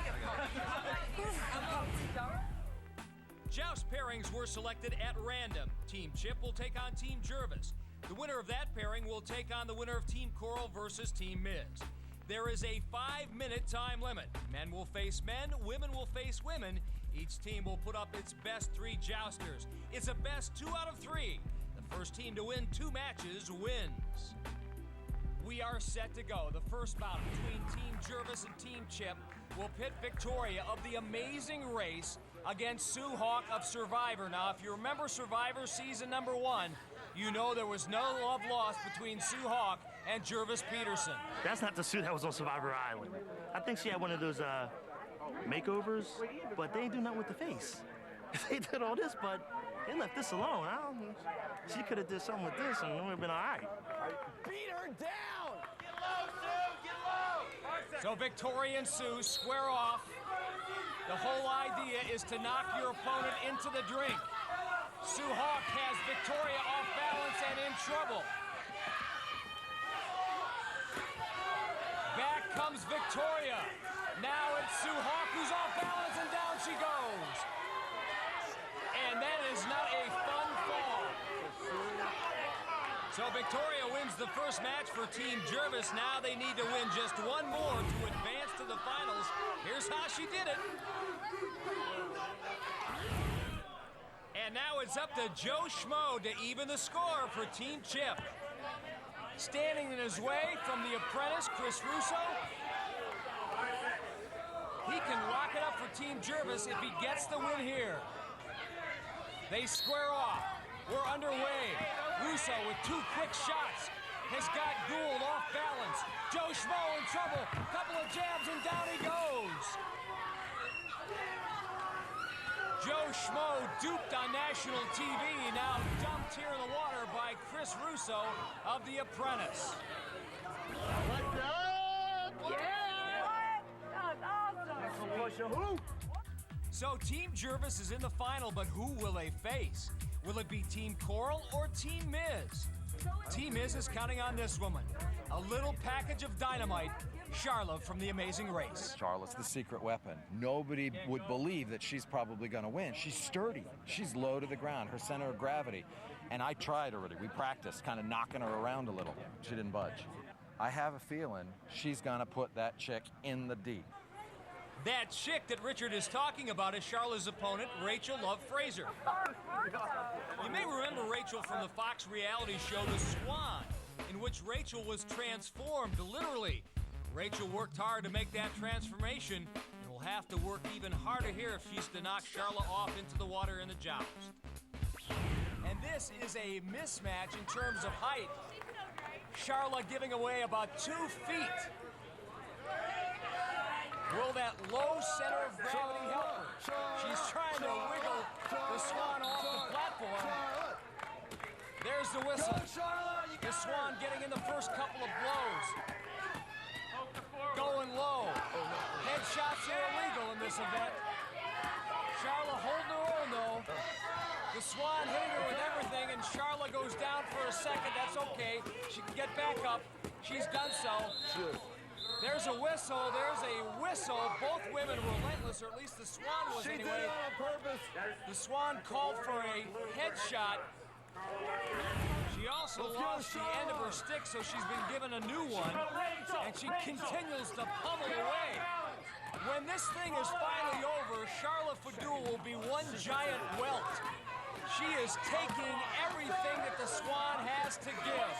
Joust pairings were selected at random. Team Chip will take on Team Jervis. The winner of that pairing will take on the winner of Team Coral versus Team Miz. There is a 5-minute time limit. Men will face men, women will face women. Each team will put up its best 3 jousters. It's a best 2 out of 3. The first team to win 2 matches wins. We are set to go. The first bout between Team Jervis and Team Chip will pit Victoria of the Amazing Race against Sue Hawk of Survivor. Now, if you remember Survivor season number 1, you know there was no love lost between Sue Hawk and Jervis Peterson. That's not the Sue that was on Survivor Island. I think she had one of those makeovers, but they ain't do nothing with the face. They did all this, but they left this alone. She could have did something with this and it would have been all right. Beat her down! Get low, Sue! Get low! So Victoria and Sue square off. The whole idea is to knock your opponent into the drink. Sue Hawk has Victoria off balance and in trouble. Back comes Victoria. Now it's Sue Hawk who's off balance and down she goes. And that is not a fun fall. So Victoria wins the first match for Team Jervis. Now they need to win just one more to advance to the finals. Here's how she did it. And now it's up to Joe Schmo to even the score for Team Chip. Standing in his way from the apprentice, Chris Russo. He can lock it up for Team Jervis if he gets the win here. They square off. We're underway. Russo with 2 quick shots has got Gould off balance. Joe Schmo in trouble. Couple of jabs and down he goes. Joe Schmo duped on national TV, now dumped here in the water by Chris Russo of The Apprentice. What's up? Yeah! That's awesome. So Team Jervis is in the final, but who will they face? Will it be Team Coral or Team Miz? Team Miz is counting on this woman. A little package of dynamite, Charlotte from The Amazing Race. Charlotte's the secret weapon. Nobody would believe that she's probably going to win. She's sturdy. She's low to the ground, her center of gravity. And I tried already. We practiced, kind of knocking her around a little. She didn't budge. I have a feeling she's going to put that chick in the deep. That chick that Richard is talking about is Charlotte's opponent, Rachel Love Fraser. You may remember Rachel from the Fox reality show The Swan, in which Rachel was transformed, literally. Rachel worked hard to make that transformation and will have to work even harder here if she's to knock Charlotte off into the water in the joust. And this is a mismatch in terms of height. Charlotte giving away about 2 feet. Will that low center of gravity help her? She's trying to wiggle the Swan off the platform. There's the whistle. The Swan getting in the first couple of blows. Going low. Headshots are illegal in this event. Charlotte holding her own though. The Swan hitting her with everything, and Charlotte goes down for a second. That's okay. She can get back up. She's done so. There's a whistle. There's a whistle. Both women relentless, or at least the Swan was anyway. She did it on purpose. The Swan called for a headshot. She also lost the end of her stick, so she's been given a new one, and she continues to pummel away. When this thing is finally over, Charlotte Fadul will be one giant welt. She is taking everything that the Swan has to give.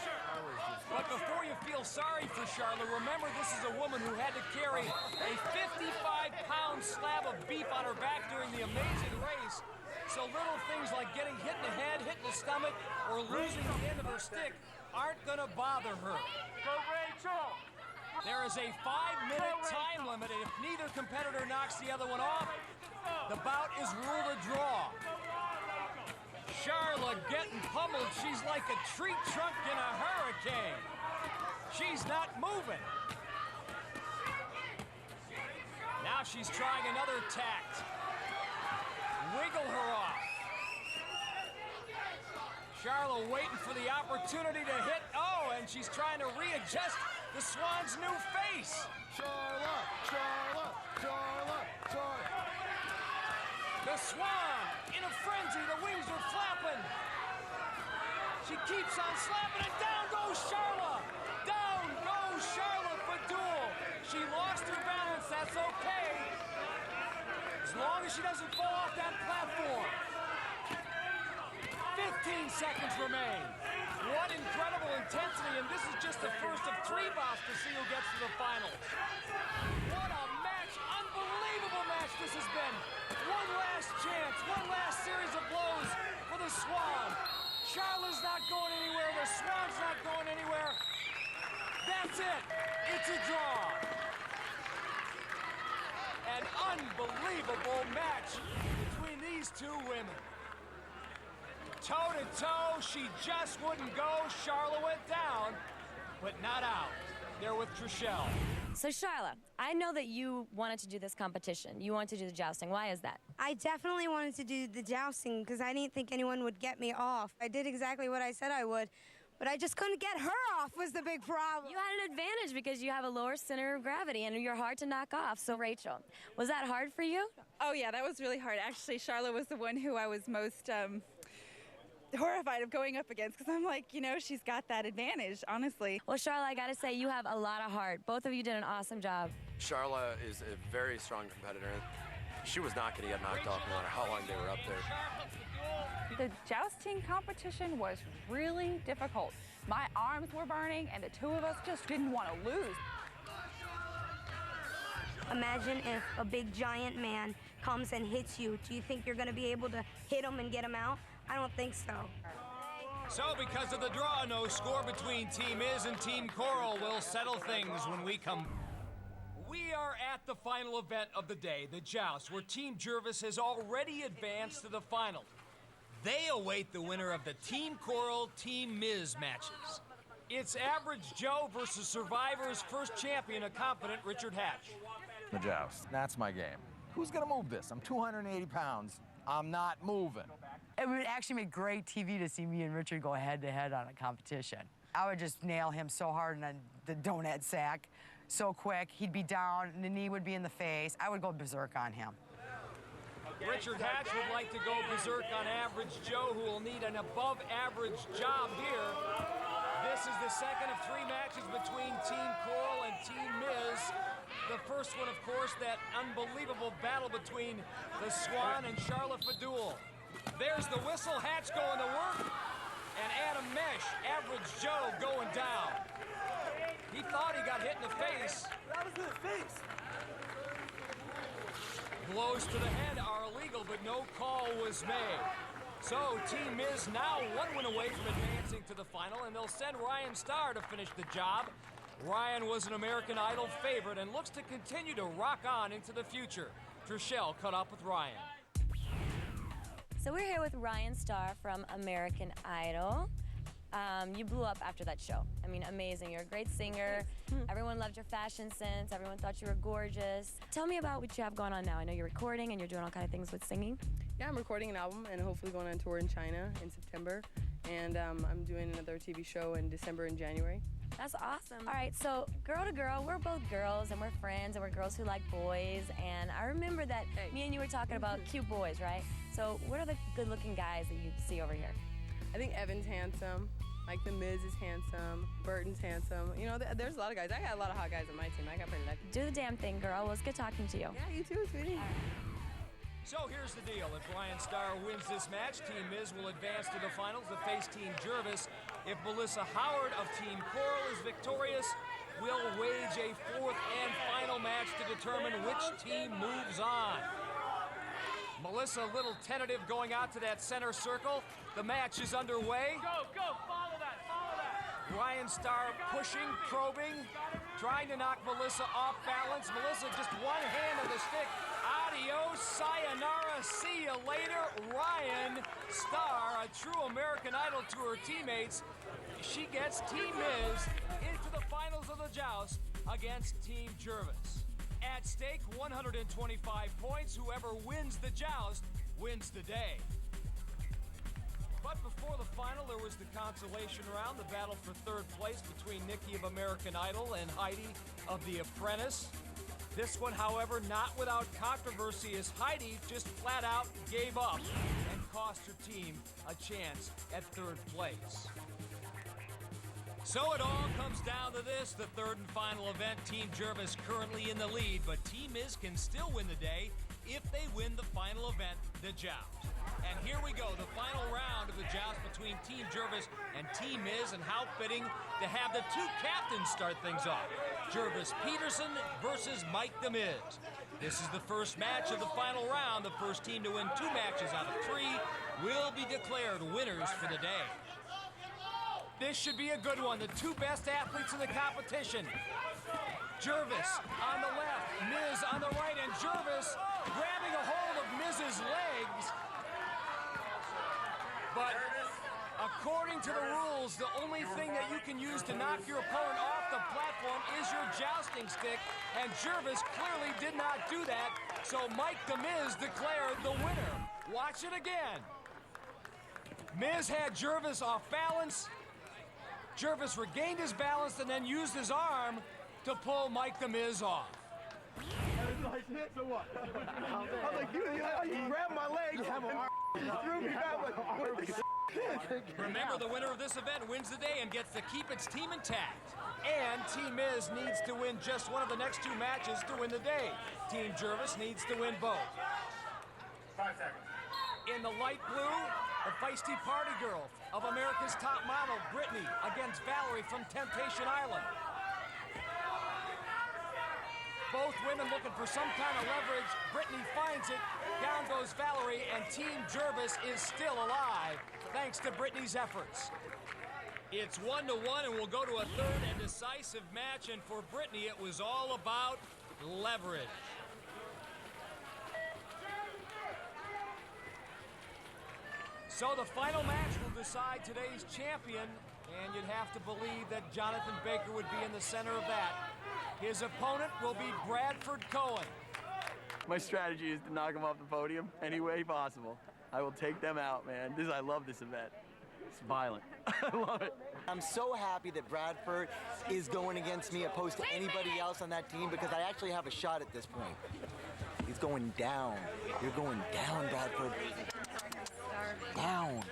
But before you feel sorry for Charlotte, remember this is a woman who had to carry a 55-pound slab of beef on her back during the Amazing Race. So little things like getting hit in the head, hit in the stomach, or losing the end of her stick aren't going to bother her. Go, Rachel! There is a 5-minute time limit, and if neither competitor knocks the other one off, the bout is ruled a draw. Charlotte getting pummeled. She's like a tree trunk in a hurricane. She's not moving. Now she's trying another tact. Wiggle her off. Charlotte waiting for the opportunity to hit. Oh, and she's trying to readjust the Swan's new face. Charlotte, Charlotte, Charlotte, Charlotte. The Swan in a frenzy. The wings are flapping. She keeps on slapping, and down goes Charlotte. Down goes Charlotte Fadul. She lost her balance. That's okay. As long as she doesn't fall off that platform. 15 seconds remain. What incredible intensity, and this is just the first of 3 bouts to see who gets to the finals. What a match, unbelievable match this has been. One last chance, one last series of blows for the Swan. Charlotte's not going anywhere, the Swan's not going anywhere. That's it, it's a draw. An unbelievable match between these 2 women. Toe-to-toe, she just wouldn't go. Charlotte went down, but not out. They're with Trishelle. So Charlotte, I know that you wanted to do this competition. You wanted to do the jousting. Why is that? I definitely wanted to do the jousting because I didn't think anyone would get me off. I did exactly what I said I would, but I just couldn't get her off was the big problem. You had an advantage because you have a lower center of gravity and you're hard to knock off. So Rachel, was that hard for you? Oh yeah, that was really hard. Actually, Charlotte was the one who I was most horrified of going up against because I'm like, you know, she's got that advantage, honestly. Well, Charlotte, I gotta say, you have a lot of heart. Both of you did an awesome job. Charla is a very strong competitor. She was not going to get knocked off no matter how long they were up there. The jousting competition was really difficult. My arms were burning, and the two of us just didn't want to lose. Imagine if a big giant man comes and hits you. Do you think you're going to be able to hit him and get him out? I don't think so. So because of the draw, no score between Team Miz and Team Coral will settle things when we come. We are at the final event of the day, the Joust, where Team Jervis has already advanced to the final. They await the winner of the Team Coral, Team Miz matches. It's Average Joe versus Survivor's first champion, a confident Richard Hatch. The Joust. That's my game. Who's gonna move this? I'm 280 pounds. I'm not moving. It would actually make great TV to see me and Richard go head-to-head on a competition. I would just nail him so hard in the donut sack, so quick. He'd be down, and the knee would be in the face. I would go berserk on him. Richard Hatch would like to go berserk on Average Joe, who will need an above-average job here. This is the second of 3 matches between Team Coral and Team Miz. The first one, of course, that unbelievable battle between the Swan and Charla Fadul. There's the whistle, Hatch going to work, and Adam Mesh, Average Joe, going down. He thought he got hit in the face. That was in the face. Blows to the head are illegal, but no call was made. So Team Miz now 1 win away from advancing to the final, and they'll send Ryan Starr to finish the job. Ryan was an American Idol favorite and looks to continue to rock on into the future. Trishelle caught up with Ryan. So we're here with Ryan Starr from American Idol. You blew up after that show. I mean, amazing. You're a great singer. Everyone loved your fashion sense. Everyone thought you were gorgeous. Tell me about what you have going on now. I know you're recording and you're doing all kinds of things with singing. Yeah, I'm recording an album and hopefully going on tour in China in September. And I'm doing another TV show in December and January. That's awesome. All right, so girl to girl, we're both girls and we're friends and we're girls who like boys. And I remember that me and you were talking about cute boys, right? So what are the good-looking guys that you see over here? I think Evan's handsome. Like the Miz is handsome. Burton's handsome. You know, there's a lot of guys. I got a lot of hot guys on my team. I got pretty lucky. Do the damn thing, girl. It was good talking to you. Yeah, you too, sweetie. So here's the deal. If Ryan Starr wins this match, Team Miz will advance to the finals to face Team Jervis. If Melissa Howard of Team Coral is victorious, we'll wage a 4th and final match to determine which team moves on. Melissa a little tentative going out to that center circle. The match is underway. Go, follow that. Ryan Starr pushing, probing, trying to knock Melissa off balance. Melissa just one hand on the stick. Adios, sayonara, see you later. Ryan Starr, a true American Idol to her teammates. She gets Team Miz into the finals of the Joust against Team Jervis. At stake, 125 points. Whoever wins the Joust wins the day. But before the final, there was the consolation round, the battle for 3rd place between Nikki of American Idol and Heidi of The Apprentice. This one, however, not without controversy, as Heidi just flat out gave up and cost her team a chance at 3rd place. So it all comes down to this, the 3rd and final event. Team Jervis currently in the lead, but Team Miz can still win the day if they win the final event, the Joust. And here we go, the final round of the Joust between Team Jervis and Team Miz, and how fitting to have the 2 captains start things off. Jervis Peterson versus Mike the Miz. This is the first match of the final round. The first team to win 2 matches out of 3 will be declared winners for the day. This should be a good one. The 2 best athletes in the competition. Jervis on the left, Miz on the right, and Jervis grabbing a hold of Miz's legs. But according to the rules, the only thing that you can use to knock your opponent off the platform is your jousting stick, and Jervis clearly did not do that, so Mike the Miz declared the winner. Watch it again. Miz had Jervis off balance. Jervis regained his balance and then used his arm to pull Mike the Miz off. Nice hits or what? I was like, you grabbed my leg and threw me back like, Remember, the winner of this event wins the day and gets to keep its team intact. And Team Miz needs to win just one of the next 2 matches to win the day. Team Jervis needs to win both. 5 seconds. In the light blue, the feisty party girl of America's Top Model, Brittany, against Valerie from Temptation Island. Both women looking for some kind of leverage. Brittany finds it. Down goes Valerie, and Team Jervis is still alive, thanks to Brittany's efforts. It's 1-1, and we'll go to a third and decisive match, and for Brittany, it was all about leverage. So the final match will decide today's champion, and you'd have to believe that Jonathan Baker would be in the center of that. His opponent will be Bradford Cohen. My strategy is to knock them off the podium any way possible. I will take them out, man. I love this event. It's violent. I love it. I'm so happy that Bradford is going against me opposed to anybody else on that team because I actually have a shot at this point. He's going down. You're going down, Bradford. Down.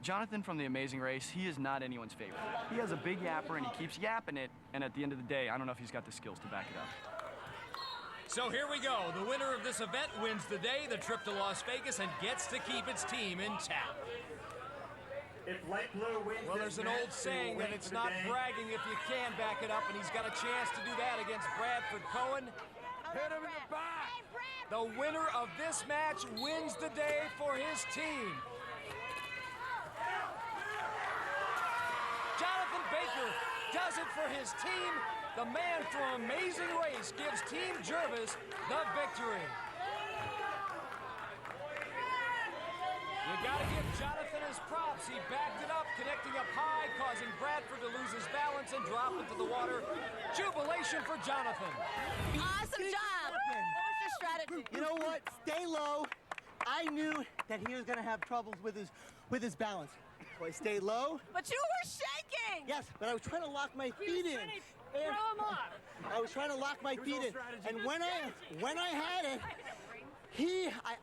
Jonathan from The Amazing Race, he is not anyone's favorite. He has a big yapper and he keeps yapping it, and at the end of the day, I don't know if he's got the skills to back it up. So here we go. The winner of this event wins the day, the trip to Las Vegas, and gets to keep its team intact. If light blue wins well, there's an old saying that it's not bragging if you can back it up, and he's got a chance to do that against Bradford Cohen. Hit him in the back. The winner of this match wins the day for his team. Jonathan Baker does it for his team. The man from Amazing Race gives Team Jervis the victory. You gotta give Jonathan his props. He backed it up, connecting up high, causing Bradford to lose his balance and drop into the water. Jubilation for Jonathan. Awesome job. What was your strategy? You know what? Stay low. I knew that he was going to have troubles with his balance. So I stayed low. But you were shaking. Yes, but I was trying to lock my feet in. Throw him off. I was trying to lock my feet in. And when I had it,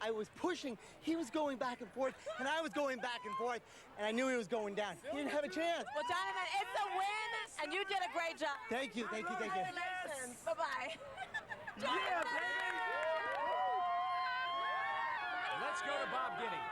I was pushing, he was going back and forth, and I was going back and forth, and I knew he was going down. He didn't have a chance. Well, Jonathan, it's a win, and you did a great job. Thank you, thank you, thank you. Congratulations. Bye-bye. Yeah, baby! Let's go to Bob Guinea.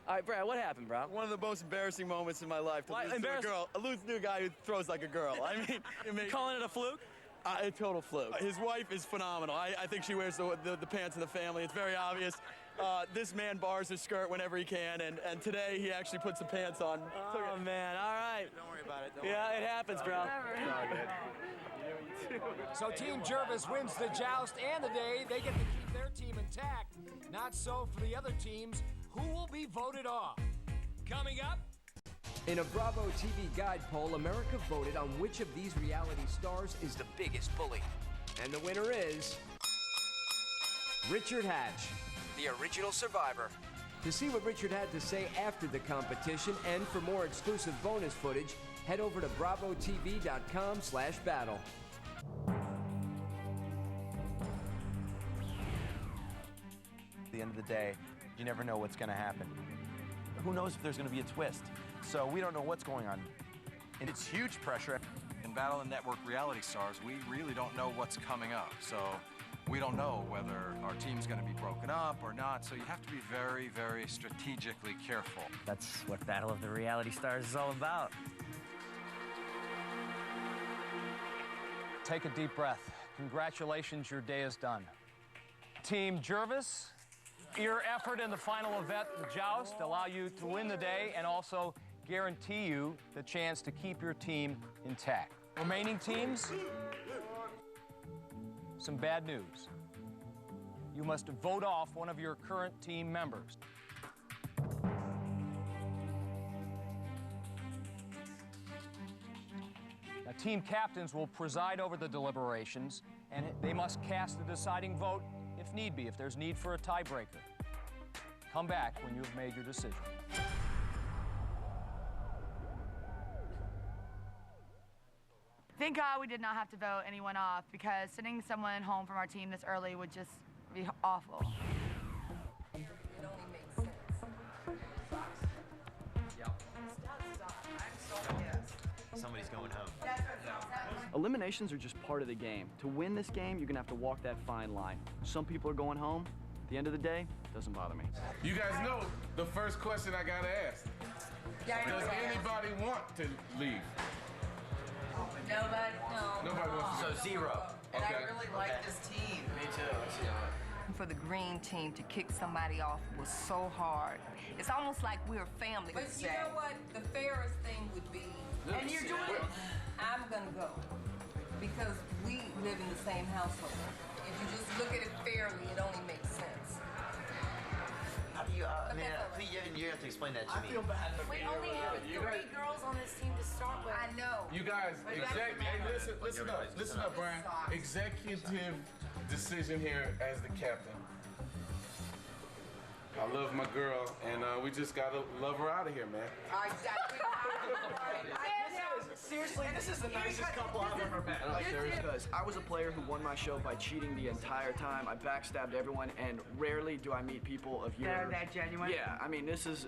All right, Brad, what happened, bro? One of the most embarrassing moments in my life to lose to a girl. Lose to a guy who throws like a girl. I mean, calling it a fluke? A total fluke. His wife is phenomenal. I think she wears the pants of the family. It's very obvious. This man bars his skirt whenever he can, and today he actually puts the pants on. Oh, man, all right. Don't worry about it. It happens, bro. So Team Jervis wins the joust and the day. They get to keep their team intact. Not so for the other teams, who will be voted off. Coming up. In a Bravo TV guide poll, America voted on which of these reality stars is the biggest bully. And the winner is Richard Hatch, the original survivor. To see what Richard had to say after the competition and for more exclusive bonus footage, head over to bravotv.com/battle. At the end of the day, you never know what's going to happen. Who knows if there's going to be a twist? So we don't know what's going on. And it's huge pressure. In Battle of the Network reality stars, we really don't know what's coming up. So we don't know whether our team's going to be broken up or not. So you have to be very, very strategically careful. That's what Battle of the Reality Stars is all about. Take a deep breath. Congratulations, your day is done. Team Jervis, your effort in the final event, the joust, allow you to win the day and also guarantee you the chance to keep your team intact. Remaining teams, some bad news. You must vote off one of your current team members. Now, team captains will preside over the deliberations, and they must cast the deciding vote if need be, if there's need for a tiebreaker. Come back when you have made your decision. Thank God we did not have to vote anyone off, because sending someone home from our team this early would just be awful. Somebody's going home. Eliminations are just part of the game. To win this game, you're gonna have to walk that fine line. Some people are going home. At the end of the day, it doesn't bother me. You guys know the first question I gotta ask. Does anybody want to leave? Nobody? No. Nobody wants to. So 0. And Okay. I really like this team. Me too. For the green team to kick somebody off was so hard. It's almost like we're family. But you know what? The fairest thing would be, and you're doing it, I'm gonna go. Because we live in the same household. If you just look at it fairly, it only makes sense. How do you, you have to explain that to me. We only have 3 girls on this team to start with. I know. You guys, listen up, Brian. Executive decision here as the captain. I love my girl, and we just gotta love her out of here, man. Seriously, this is the nicest couple I've ever met. Because I was a player who won my show by cheating the entire time. I backstabbed everyone, and rarely do I meet people of your... That are that genuine? Yeah, I mean, this is...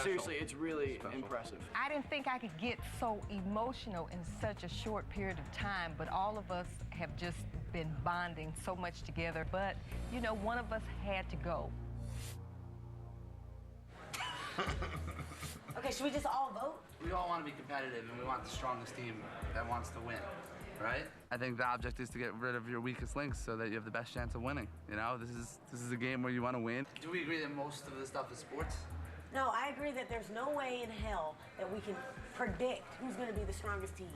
Seriously, it's really impressive. I didn't think I could get so emotional in such a short period of time, but all of us have just been bonding so much together. But, you know, one of us had to go. Okay, should we just all vote? We all want to be competitive, and we want the strongest team that wants to win, right? I think the object is to get rid of your weakest links so that you have the best chance of winning. You know, this is a game where you want to win. Do we agree that most of the stuff is sports? No, I agree that there's no way in hell that we can predict who's going to be the strongest team.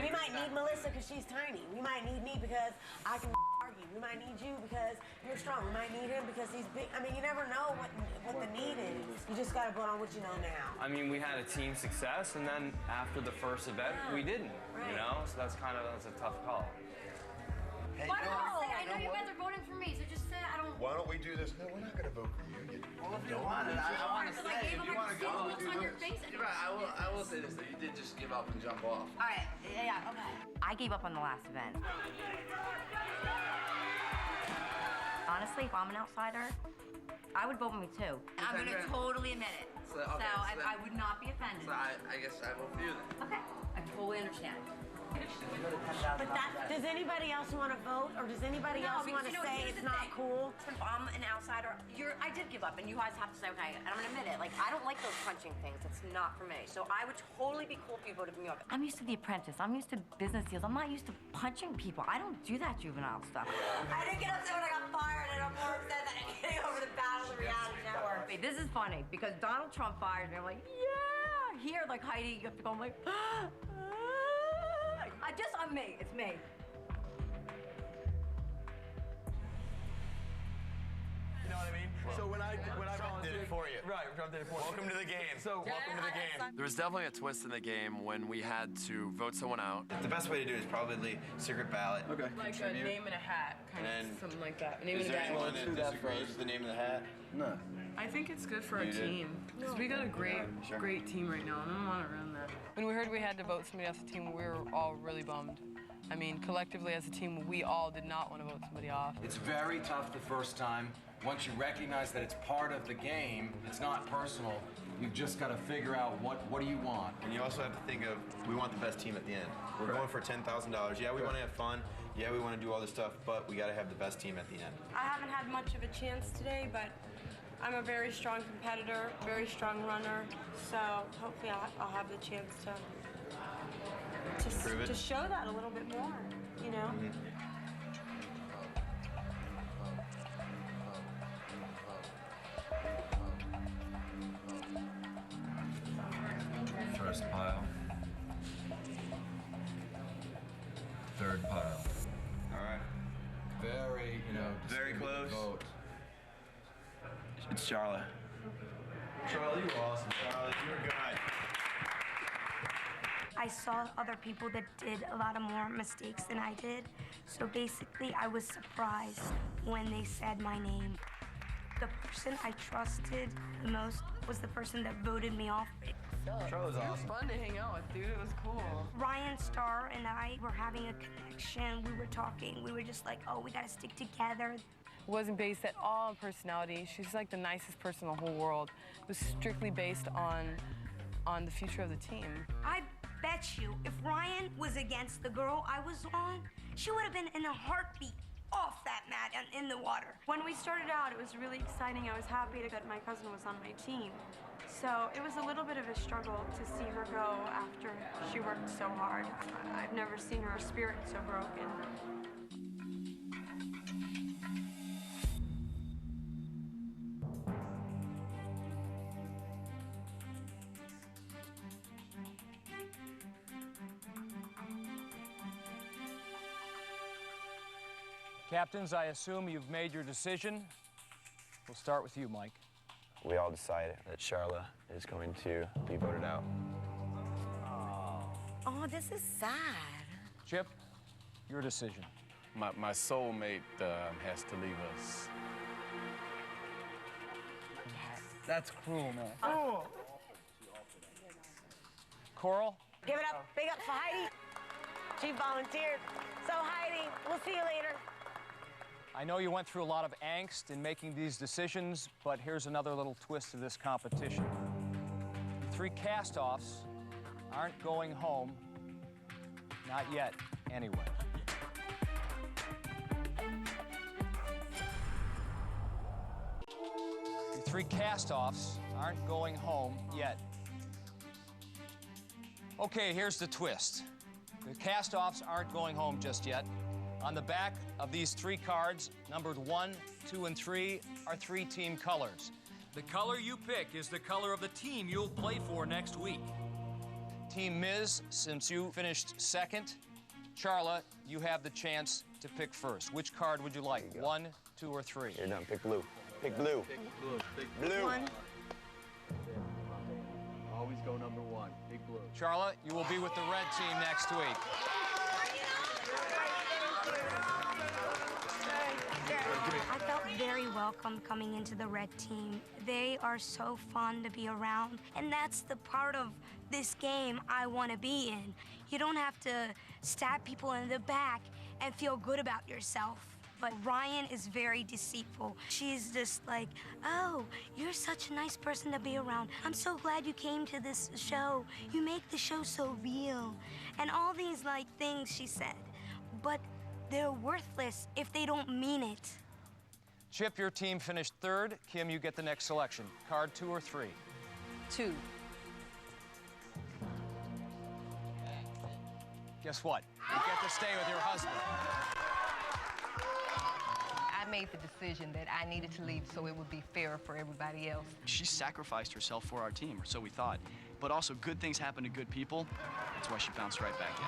We might need Melissa because she's tiny. We might need me because I can argue. We might need you because you're strong. We might need him because he's big. I mean, you never know what the need is. You just got to vote on what you know now. I mean, we had a team success, and then after the first event, we didn't. You know, so that's a tough call. Hey, Why don't I know you guys are voting for me, so just say I don't. Why don't we do this? No, we're not going to vote for you. Well, if you want it, I want to stay. If you want to go, looks on your face. You're right. I will say this: that you did just give up and jump off. All right. Yeah. Okay. I gave up on the last event. Honestly, if I'm an outsider, I would vote for me too. I'm gonna totally admit it. So I would not be offended. So I guess I vote for you then. Okay, I totally understand. But does anybody else want to vote, or does anybody else want to say it's not cool? If I'm an outsider, I did give up, and you guys have to say, okay, and I'm gonna admit it. Like, I don't like those punching things. It's not for me. So I would totally be cool if you voted for me. I'm used to The Apprentice. I'm used to business deals. I'm not used to punching people. I don't do that juvenile stuff. I didn't get upset when I got fired, and I'm more upset that I'm getting over the Battle of the Reality Network. This is funny because Donald Trump fired me. I'm like, yeah. Here, like Heidi, you have to go. I'm like, I'm me. It's me. You know what I mean? So when I volunteered, did it for you. Right, Trump did it for you. Welcome to the game. So welcome to the game. There was definitely a twist in the game when we had to vote someone out. The best way to do it is probably secret ballot. Okay. Like a name and a hat, kind of something like that. Name Is and a there guy. anyone that disagrees with the name of the hat? No. I think it's good for our You did? team. Because we got a great team right now, and I don't want to ruin that. When we heard we had to vote somebody off the team, we were all really bummed. I mean, collectively as a team, we all did not want to vote somebody off. It's very tough the first time. Once you recognize that it's part of the game, it's not personal, you've just got to figure out what do you want. And you also have to think of, we want the best team at the end. We're going for $10,000. Yeah, we want to have fun. Yeah, we want to do all this stuff, but we got to have the best team at the end. I haven't had much of a chance today, but I'm a very strong competitor, very strong runner, so hopefully I'll have the chance to show that a little bit more, you know? First pile. Third pile. All right. Very, very close. Vote. It's Charlotte. Charlie, you were awesome. Charlotte, you were good. I saw other people that did a lot of more mistakes than I did, so basically I was surprised when they said my name. The person I trusted the most was the person that voted me off. Charlotte's awesome. It was fun to hang out with, dude. It was cool. Ryan Starr and I were having a connection. We were talking. We were just like, oh, we gotta stick together. It wasn't based at all on personality. She's like the nicest person in the whole world. It was strictly based on the future of the team. I bet you if Ryan was against the girl I was on, she would have been in a heartbeat off that mat and in the water. When we started out, it was really exciting. I was happy that my cousin was on my team. So it was a little bit of a struggle to see her go after she worked so hard. I've never seen her spirit so broken. Captains, I assume you've made your decision. We'll start with you, Mike. We all decided that Charla is going to be voted out. Oh, this is sad. Chip, your decision. My soulmate has to leave us. That's cruel, man. Oh. Coral? Give it up. Big up for Heidi. She volunteered. So, Heidi, we'll see you later. I know you went through a lot of angst in making these decisions, but here's another little twist to this competition. The 3 cast-offs aren't going home, not yet, anyway. The 3 cast-offs aren't going home yet. Okay, here's the twist. The cast-offs aren't going home just yet. On the back of these 3 cards, numbered 1, 2, and 3, are 3 team colors. The color you pick is the color of the team you'll play for next week. Team Miz, since you finished second, Charla, you have the chance to pick first. Which card would you like? 1, 2, or 3? You're done. Pick blue. Pick blue. Pick blue. Pick blue. 1. Always go number 1. Big blue. Charla, you will be with the red team next week. I felt very welcome coming into the red team. They are so fun to be around, and that's the part of this game I want to be in. You don't have to stab people in the back and feel good about yourself. But Ryan is very deceitful. She's just like, oh, you're such a nice person to be around. I'm so glad you came to this show. You make the show so real. And all these, like, things she said. But they're worthless if they don't mean it. Chip, your team finished 3rd. Kim, you get the next selection. Card 2 or 3? 2. Guess what? You get to stay with your husband. I made the decision that I needed to leave so it would be fair for everybody else. She sacrificed herself for our team, or so we thought. But also, good things happen to good people. That's why she bounced right back in.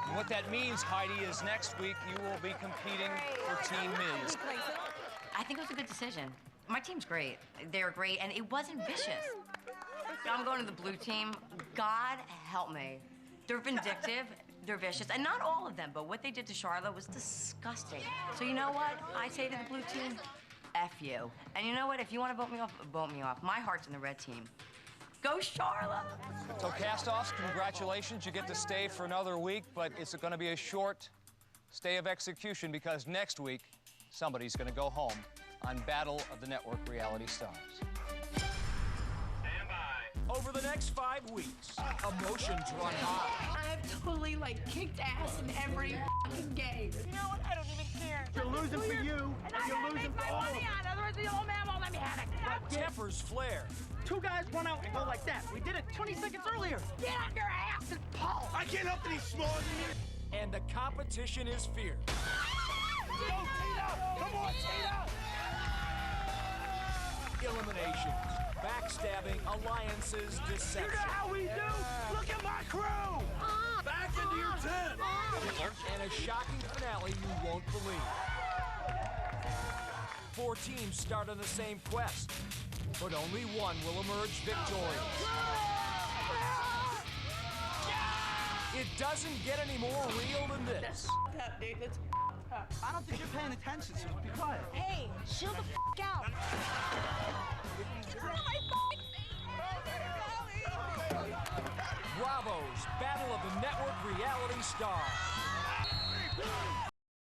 And what that means, Heidi, is next week you will be competing for Team Miz. I think it was a good decision. My team's great. They're great, and it wasn't vicious. I'm going to the blue team. God help me. They're vindictive, they're vicious, and not all of them, but what they did to Charla was disgusting. So you know what? I say to the blue team, F you. And you know what? If you want to vote me off, vote me off. My heart's in the red team. Go Charla! So cast-offs, congratulations. You get to stay for another week, but it's going to be a short stay of execution because next week, somebody's going to go home on Battle of the Network Reality Stars. Over the next 5 weeks, emotions run high. I've totally, kicked ass in every fucking game. You know what? I don't even care. You're losing for you, and you're losing for all of them. Otherwise, the old man won't let me have it. Tempers flare. 2 guys run out and go like that. We did it 20 seconds earlier. Get on your ass and pull. I can't help that he's smaller than me. And the competition is fierce. Go, Tina! Come on, Tina! Eliminations, backstabbing, alliances, deception. You know how we do? Look at my crew! Back into your tent! And a shocking finale you won't believe. 4 teams start on the same quest, but only one will emerge victorious. It doesn't get any more real than this. Up, dude. That's I don't think you're paying attention, so be quiet. Hey, chill the f*** out. Stars.